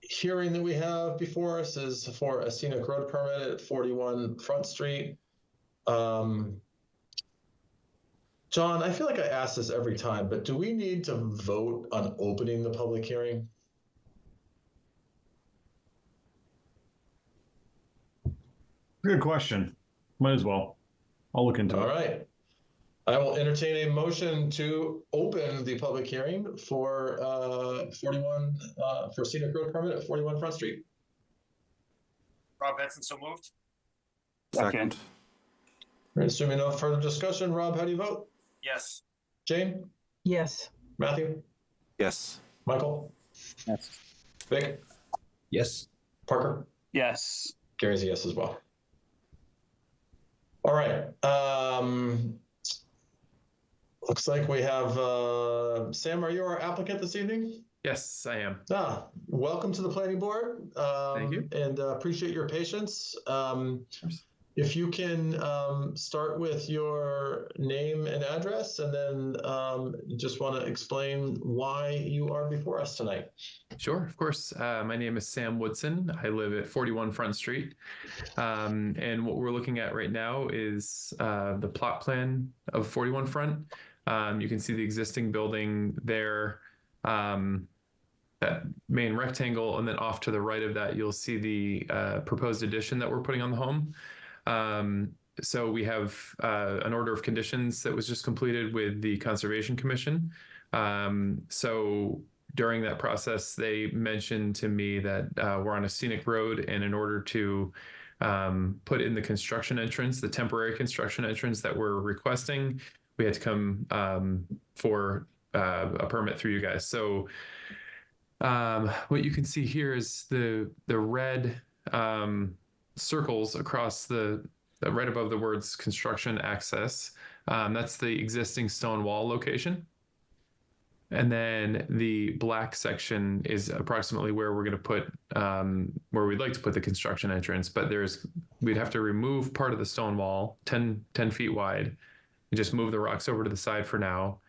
hearing that we have before us is for a scenic road permit at 41 Front Street. John, I feel like I ask this every time, but do we need to vote on opening the public hearing? Good question. Might as well. I'll look into it. All right. I will entertain a motion to open the public hearing for 41 for scenic road permit at 41 Front Street. Rob Benson, so moved. Second. All right, assuming no further discussion, Rob, how do you vote? Yes. Jane? Yes. Matthew? Yes. Michael? Yes. Vic? Yes. Parker? Yes. Gary's a yes as well. All right. Looks like we have Sam. Are you our applicant this evening? Yes, I am. Welcome to the planning board. Thank you. And appreciate your patience. If you can start with your name and address, and then just want to explain why you are before us tonight. Sure, of course. My name is Sam Woodson. I live at 41 Front Street. And what we're looking at right now is the plot plan of 41 Front. You can see the existing building there. that main rectangle, and then off to the right of that, you'll see the proposed addition that we're putting on the home. So we have an order of conditions that was just completed with the Conservation Commission. So during that process, they mentioned to me that we're on a scenic road, and in order to put in the construction entrance, the temporary construction entrance that we're requesting, we had to come for a permit through you guys. So what you can see here is the red circles across the right above the words construction access. That's the existing stone wall location. And then the black section is approximately where we're going to put, where we'd like to put the construction entrance. But we'd have to remove part of the stone wall, 10 feet wide, and just move the rocks over to the side for now.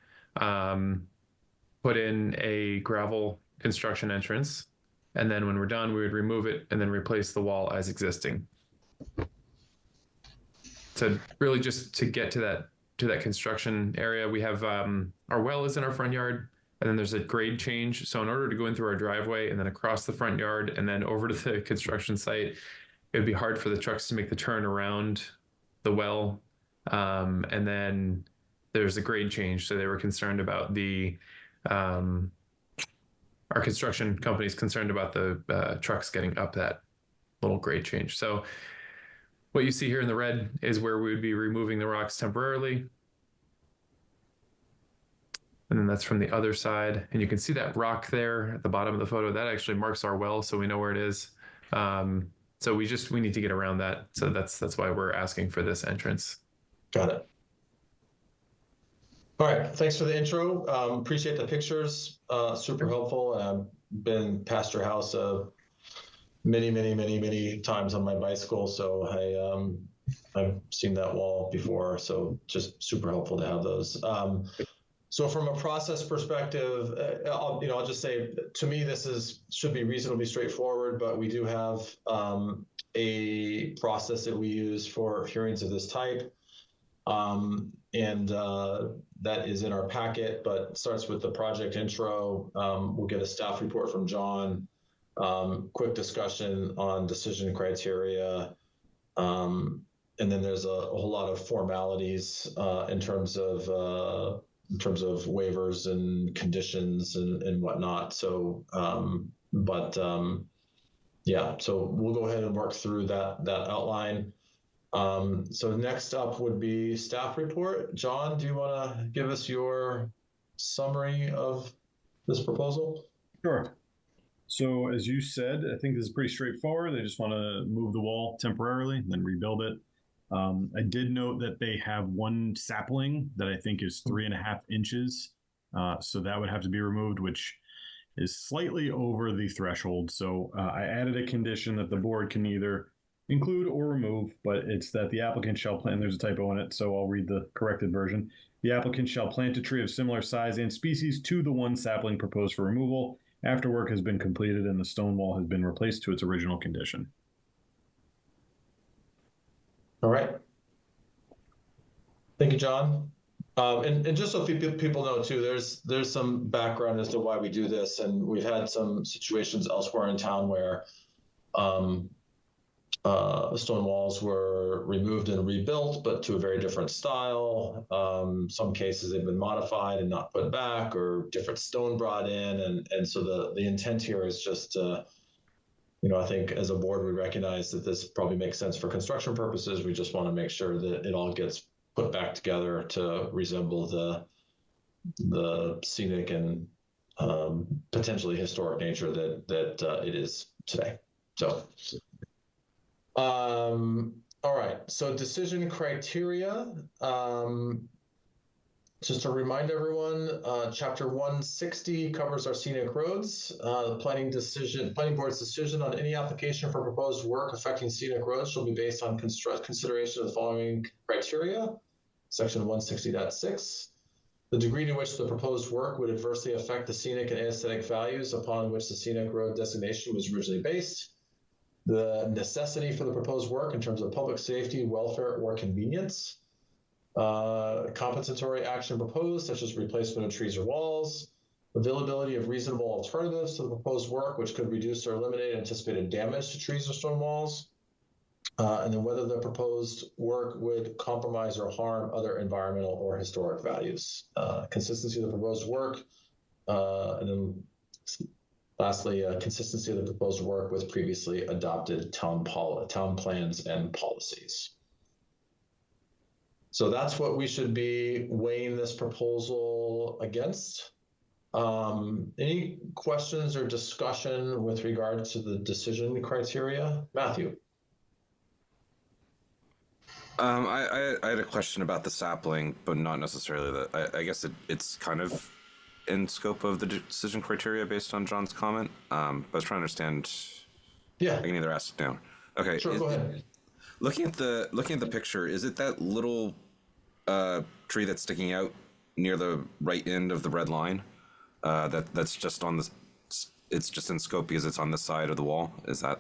Put in a gravel construction entrance. And then when we're done, we would remove it and then replace the wall as existing. So really just to get to that construction area, we have our well is in our front yard, and then there's a grade change. So in order to go in through our driveway and then across the front yard and then over to the construction site, it would be hard for the trucks to make the turn around the well. And then there's a grade change. So they were concerned about our construction company's concerned about the trucks getting up that little grade change. So what you see here in the red is where we would be removing the rocks temporarily. And then that's from the other side. And you can see that rock there at the bottom of the photo. That actually marks our well, so we know where it is. So we need to get around that. So that's why we're asking for this entrance. Got it. All right, thanks for the intro. Appreciate the pictures, super helpful. I've been past your house many times on my bicycle, so I've seen that wall before, so just super helpful to have those. So from a process perspective, I'll just say, to me, this should be reasonably straightforward, but we do have a process that we use for hearings of this type. And that is in our packet, but starts with the project intro. We'll get a staff report from John, quick discussion on decision criteria, and then there's a whole lot of formalities in terms of waivers and conditions and whatnot. So, yeah, so we'll go ahead and work through that outline. So next up would be staff report. John, do you want to give us your summary of this proposal? Sure. So as you said, I think this is pretty straightforward. They just want to move the wall temporarily, then rebuild it. I did note that they have one sapling that I think is 3.5 inches. So that would have to be removed, which is slightly over the threshold. So I added a condition that the board can either include or remove, but it's that the applicant shall plant, there's a typo in it, so I'll read the corrected version. The applicant shall plant a tree of similar size and species to the one sapling proposed for removal after work has been completed and the stone wall has been replaced to its original condition. All right. Thank you, John. And just so people know too, there's some background as to why we do this, and we've had some situations elsewhere in town where stone walls were removed and rebuilt, but to a very different style. Some cases they've been modified and not put back, or different stone brought in. And so the intent here is just, I think as a board, we recognize that this probably makes sense for construction purposes. We just want to make sure that it all gets put back together to resemble the scenic and potentially historic nature that it is today. So. All right, so decision criteria. Just to remind everyone, Chapter 160 covers our scenic roads. The planning board's decision on any application for proposed work affecting scenic roads shall be based on consideration of the following criteria. Section 160.6. The degree to which the proposed work would adversely affect the scenic and aesthetic values upon which the scenic road designation was originally based. The necessity for the proposed work in terms of public safety, welfare, or convenience. Compensatory action proposed, such as replacement of trees or walls. availability of reasonable alternatives to the proposed work, which could reduce or eliminate anticipated damage to trees or stone walls, and then whether the proposed work would compromise or harm other environmental or historic values. Consistency of the proposed work, and then lastly, consistency of the proposed work with previously adopted town plans and policies. So that's what we should be weighing this proposal against. Any questions or discussion with regard to the decision criteria? Matthew? I had a question about the sapling, but not necessarily that. I guess it's kind of in scope of the decision criteria based on John's comment. But I was trying to understand. Yeah. I can either ask it now. Okay. Sure, go ahead. Looking at the picture, is it that little tree that's sticking out near the right end of the red line? That's just on the. It's just in scope because it's on the side of the wall. Is that?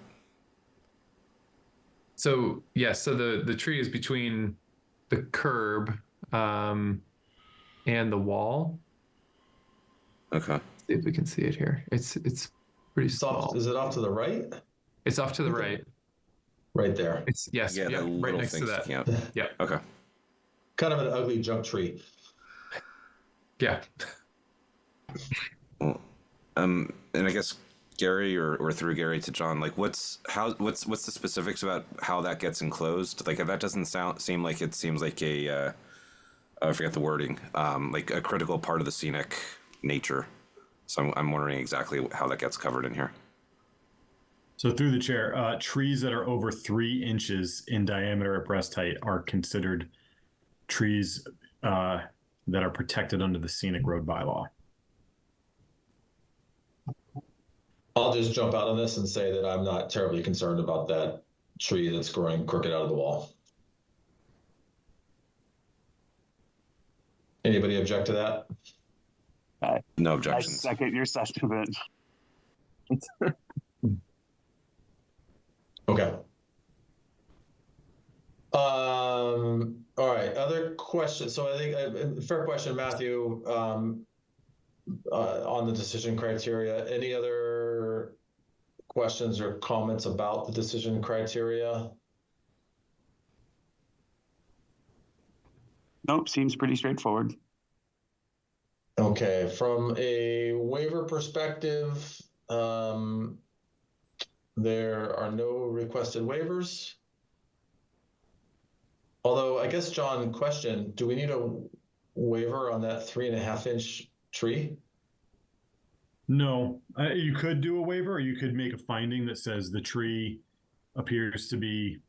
So yes, so the tree is between the curb and the wall. Okay. See if we can see it here. It's pretty small. Is it off to the right? It's off to the right. Right there. It's yes, Yeah, that right little next to thing that. sticking out. Yeah. Okay. Kind of an ugly junk tree. Yeah. Well, and I guess Gary or through Gary to John, like what's the specifics about how that gets enclosed? Like that doesn't seem like it seems like a I forget the wording, like a critical part of the scenic nature. So I'm wondering exactly how that gets covered in here. So through the chair, trees that are over 3 inches in diameter at breast height are considered trees that are protected under the scenic road bylaw. I'll just jump out on this and say that I'm not terribly concerned about that tree that's growing crooked out of the wall. Anybody object to that? No objections. I second your sentiment. Okay. All right. Other questions? So I think fair question, Matthew, on the decision criteria. Any other questions or comments about the decision criteria? Nope, seems pretty straightforward. Okay. From a waiver perspective, there are no requested waivers. Although I guess, John, question, do we need a waiver on that 3.5-inch tree? No, you could do a waiver, or you could make a finding that says the tree appears to be,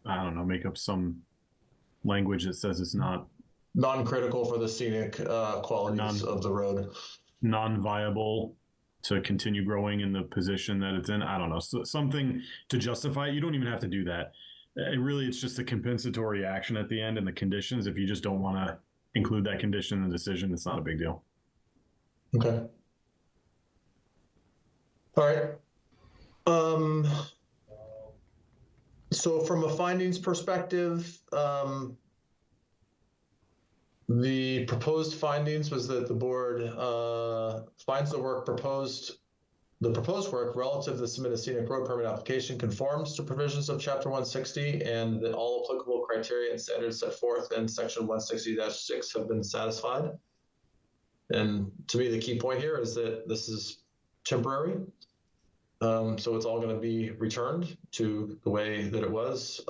I don't know, make up some language that says it's not non-critical for the scenic qualities of the road, non-viable to continue growing in the position that it's in. I don't know, so something to justify it. You don't even have to do that. It's just a compensatory action at the end and the conditions. If you just don't want to include that condition in the decision, it's not a big deal. Okay. All right. So from a findings perspective, the proposed findings was that the board finds the proposed work relative to the submitted scenic road permit application conforms to provisions of Chapter 160, and that all applicable criteria and standards set forth in Section 160-6 have been satisfied. And to me, the key point here is that this is temporary. So it's all going to be returned to the way that it was,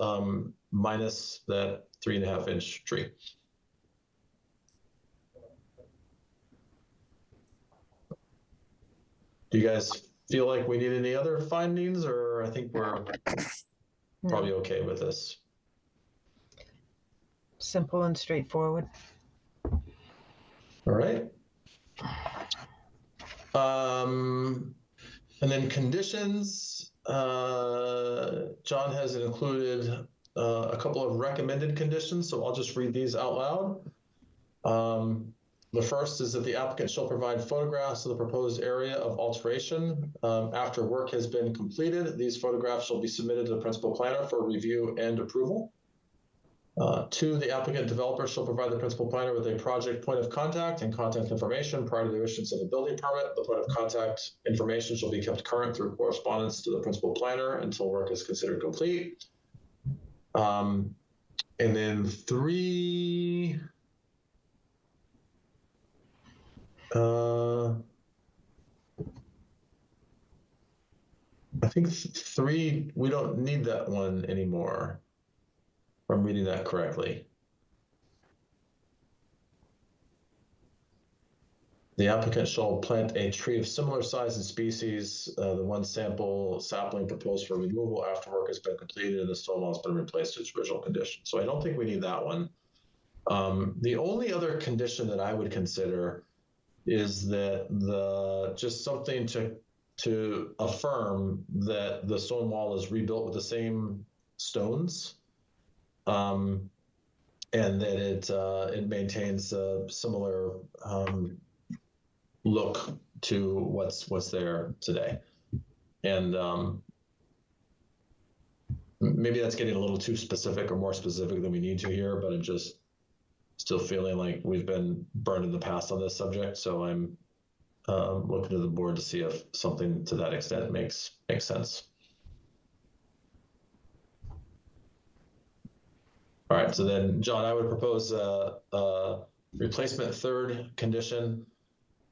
minus that 3.5-inch tree. Do you guys feel like we need any other findings, or I think we're probably okay with this? Simple and straightforward. All right. And then conditions, John has included a couple of recommended conditions, so I'll just read these out loud. The first is that the applicant shall provide photographs of the proposed area of alteration. After work has been completed, these photographs shall be submitted to the principal planner for review and approval. 2, the applicant developer shall provide the principal planner with a project point of contact and contact information prior to the issuance of a building permit. The point of contact information shall be kept current through correspondence to the principal planner until work is considered complete. And then 3, I think 3, we don't need that one anymore. If I'm reading that correctly. The applicant shall plant a tree of similar size and species. The one sapling proposed for removal after work has been completed and the stone wall has been replaced to its original condition. So I don't think we need that one. The only other condition that I would consider is that just something to affirm that the stone wall is rebuilt with the same stones, and that it maintains a similar look to what's there today. And maybe that's getting a little too specific or more specific than we need to here, but I'm just still feeling like we've been burned in the past on this subject. So I'm looking to the board to see if something to that extent makes sense. All right, so then, John, I would propose a replacement third condition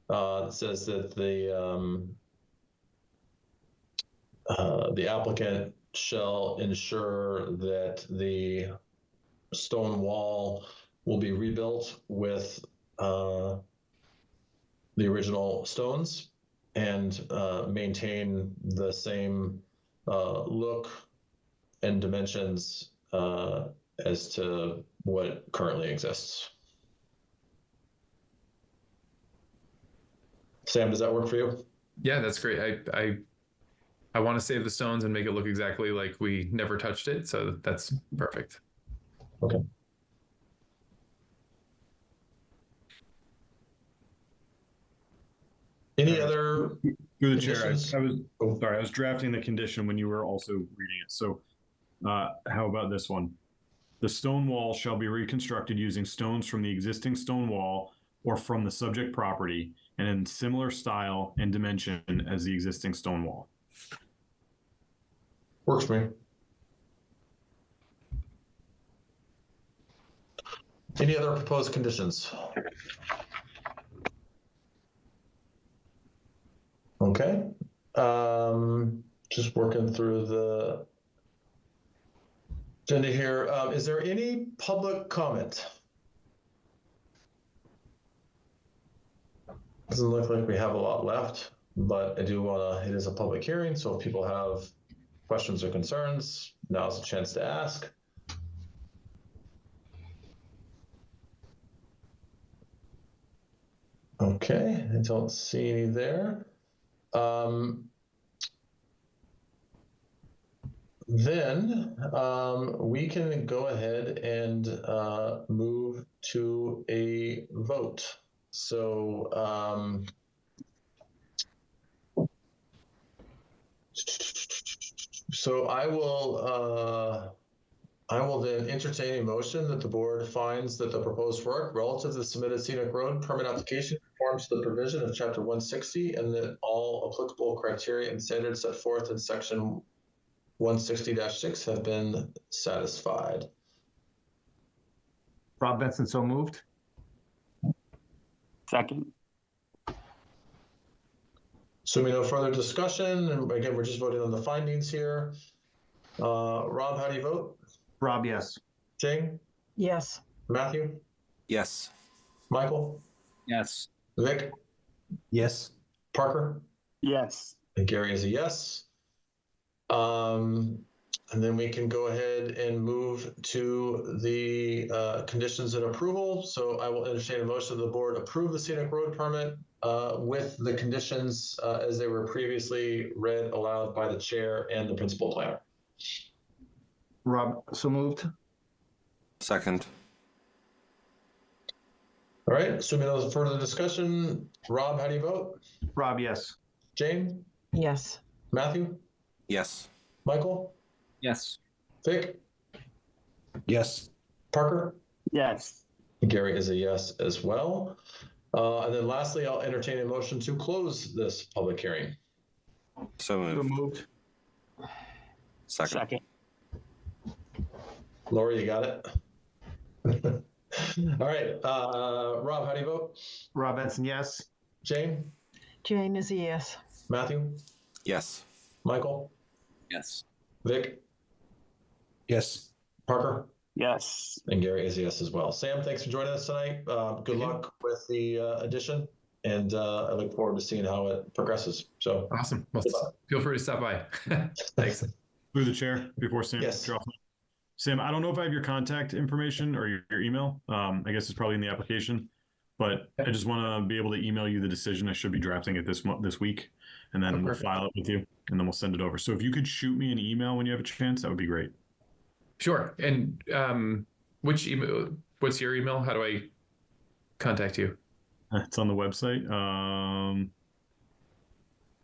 that says that the applicant shall ensure that the stone wall will be rebuilt with the original stones and maintain the same look and dimensions as to what currently exists. Sam, does that work for you? Yeah, that's great. I want to save the stones and make it look exactly like we never touched it. So that's perfect. Okay. Any other through the chair? conditions? I was drafting the condition when you were also reading it. So how about this one? The stone wall shall be reconstructed using stones from the existing stone wall or from the subject property and in similar style and dimension as the existing stone wall. Works for me. Any other proposed conditions? Okay. Just working through the agenda here. Is there any public comment? Doesn't look like we have a lot left, but I do want to, it is a public hearing, so if people have questions or concerns, now's a chance to ask. Okay, I don't see any there. Then we can go ahead and move to a vote. So I will then entertain a motion that the board finds that the proposed work relative to the submitted scenic road permit application conforms to the provision of Chapter 160 and that all applicable criteria and standards set forth in Section 160-6 have been satisfied. Rob Benson, so moved. Second. Assuming no further discussion, and again, we're just voting on the findings here. Rob, how do you vote? Rob, yes. Jane? Yes. Matthew? Yes. Michael? Yes. Vic? Yes. Parker? Yes. And Gary is a yes. And then we can go ahead and move to the conditions and approval. So I will entertain a motion of the board approve the scenic road permit with the conditions as they were previously read aloud by the chair and the principal planner. Rob, so moved. Second. All right, assuming no further discussion, Rob, how do you vote? Rob, yes. Jane? Yes. Matthew? Yes. Michael? Yes. Vic? Yes. Parker? Yes. Gary is a yes as well. And then lastly, I'll entertain a motion to close this public hearing. So moved. So moved. Second. Lori, you got it? All right. Rob, how do you vote? Rob Ensign, yes. Jane? Jane is a yes. Matthew? Yes. Michael? Yes. Vic? Yes. Parker? Yes. And Gary is a yes as well. Sam, thanks for joining us tonight. Good luck with the addition, and I look forward to seeing how it progresses. So Awesome. Well, feel free to stop by. Thanks. Through the chair, before Sam Yes. drops. Sam, I don't know if I have your contact information or your email. I guess it's probably in the application, but I just want to be able to email you the decision. I should be drafting it this week, and then we'll file it with you, and then we'll send it over. So if you could shoot me an email when you have a chance, that would be great. Sure. And which email? What's your email? How do I contact you? It's on the website.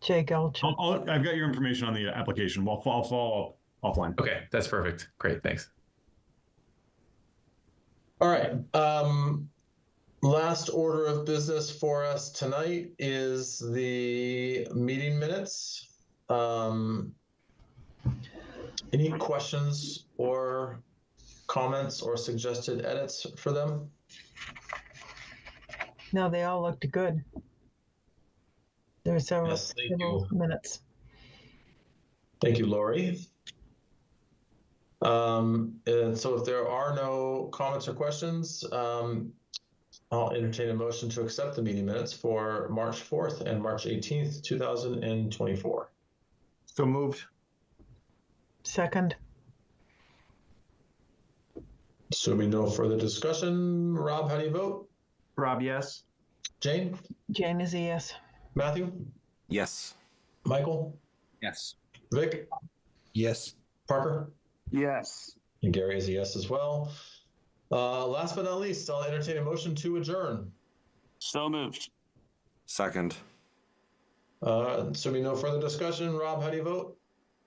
Jay Gulch. I've got your information on the application. I'll follow up offline. Okay, that's perfect. Great, thanks. All right. Last order of business for us tonight is the meeting minutes. Any questions or comments or suggested edits for them? No, they all looked good. There were several, Yes, thank several you. minutes. Thank you, Lori. And so if there are no comments or questions, I'll entertain a motion to accept the meeting minutes for March 4th and March 18th, 2024. So moved. Second. So we no further discussion. Rob, how do you vote? Rob, yes. Jane? Jane is a yes. Matthew? Yes. Michael? Yes. Vic? Yes. Parker? Yes. And Gary is a yes as well. Last but not least, I'll entertain a motion to adjourn. So moved. Second. So we no further discussion. Rob, how do you vote?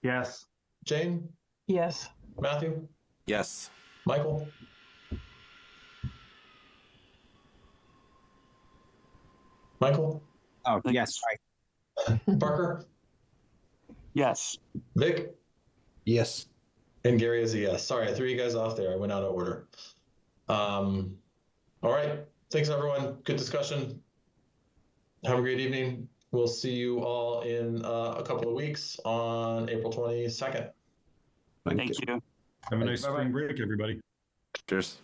Yes. Jane? Yes. Matthew? Yes. Michael? Michael? Oh, yes. Parker? Yes. Vic? Yes. And Gary is a yes. Sorry, I threw you guys off there. I went out of order. All right. Thanks, everyone. Good discussion. Have a great evening. We'll see you all in a couple of weeks on April 22nd. Thank you. Have a nice spring break, everybody. Cheers.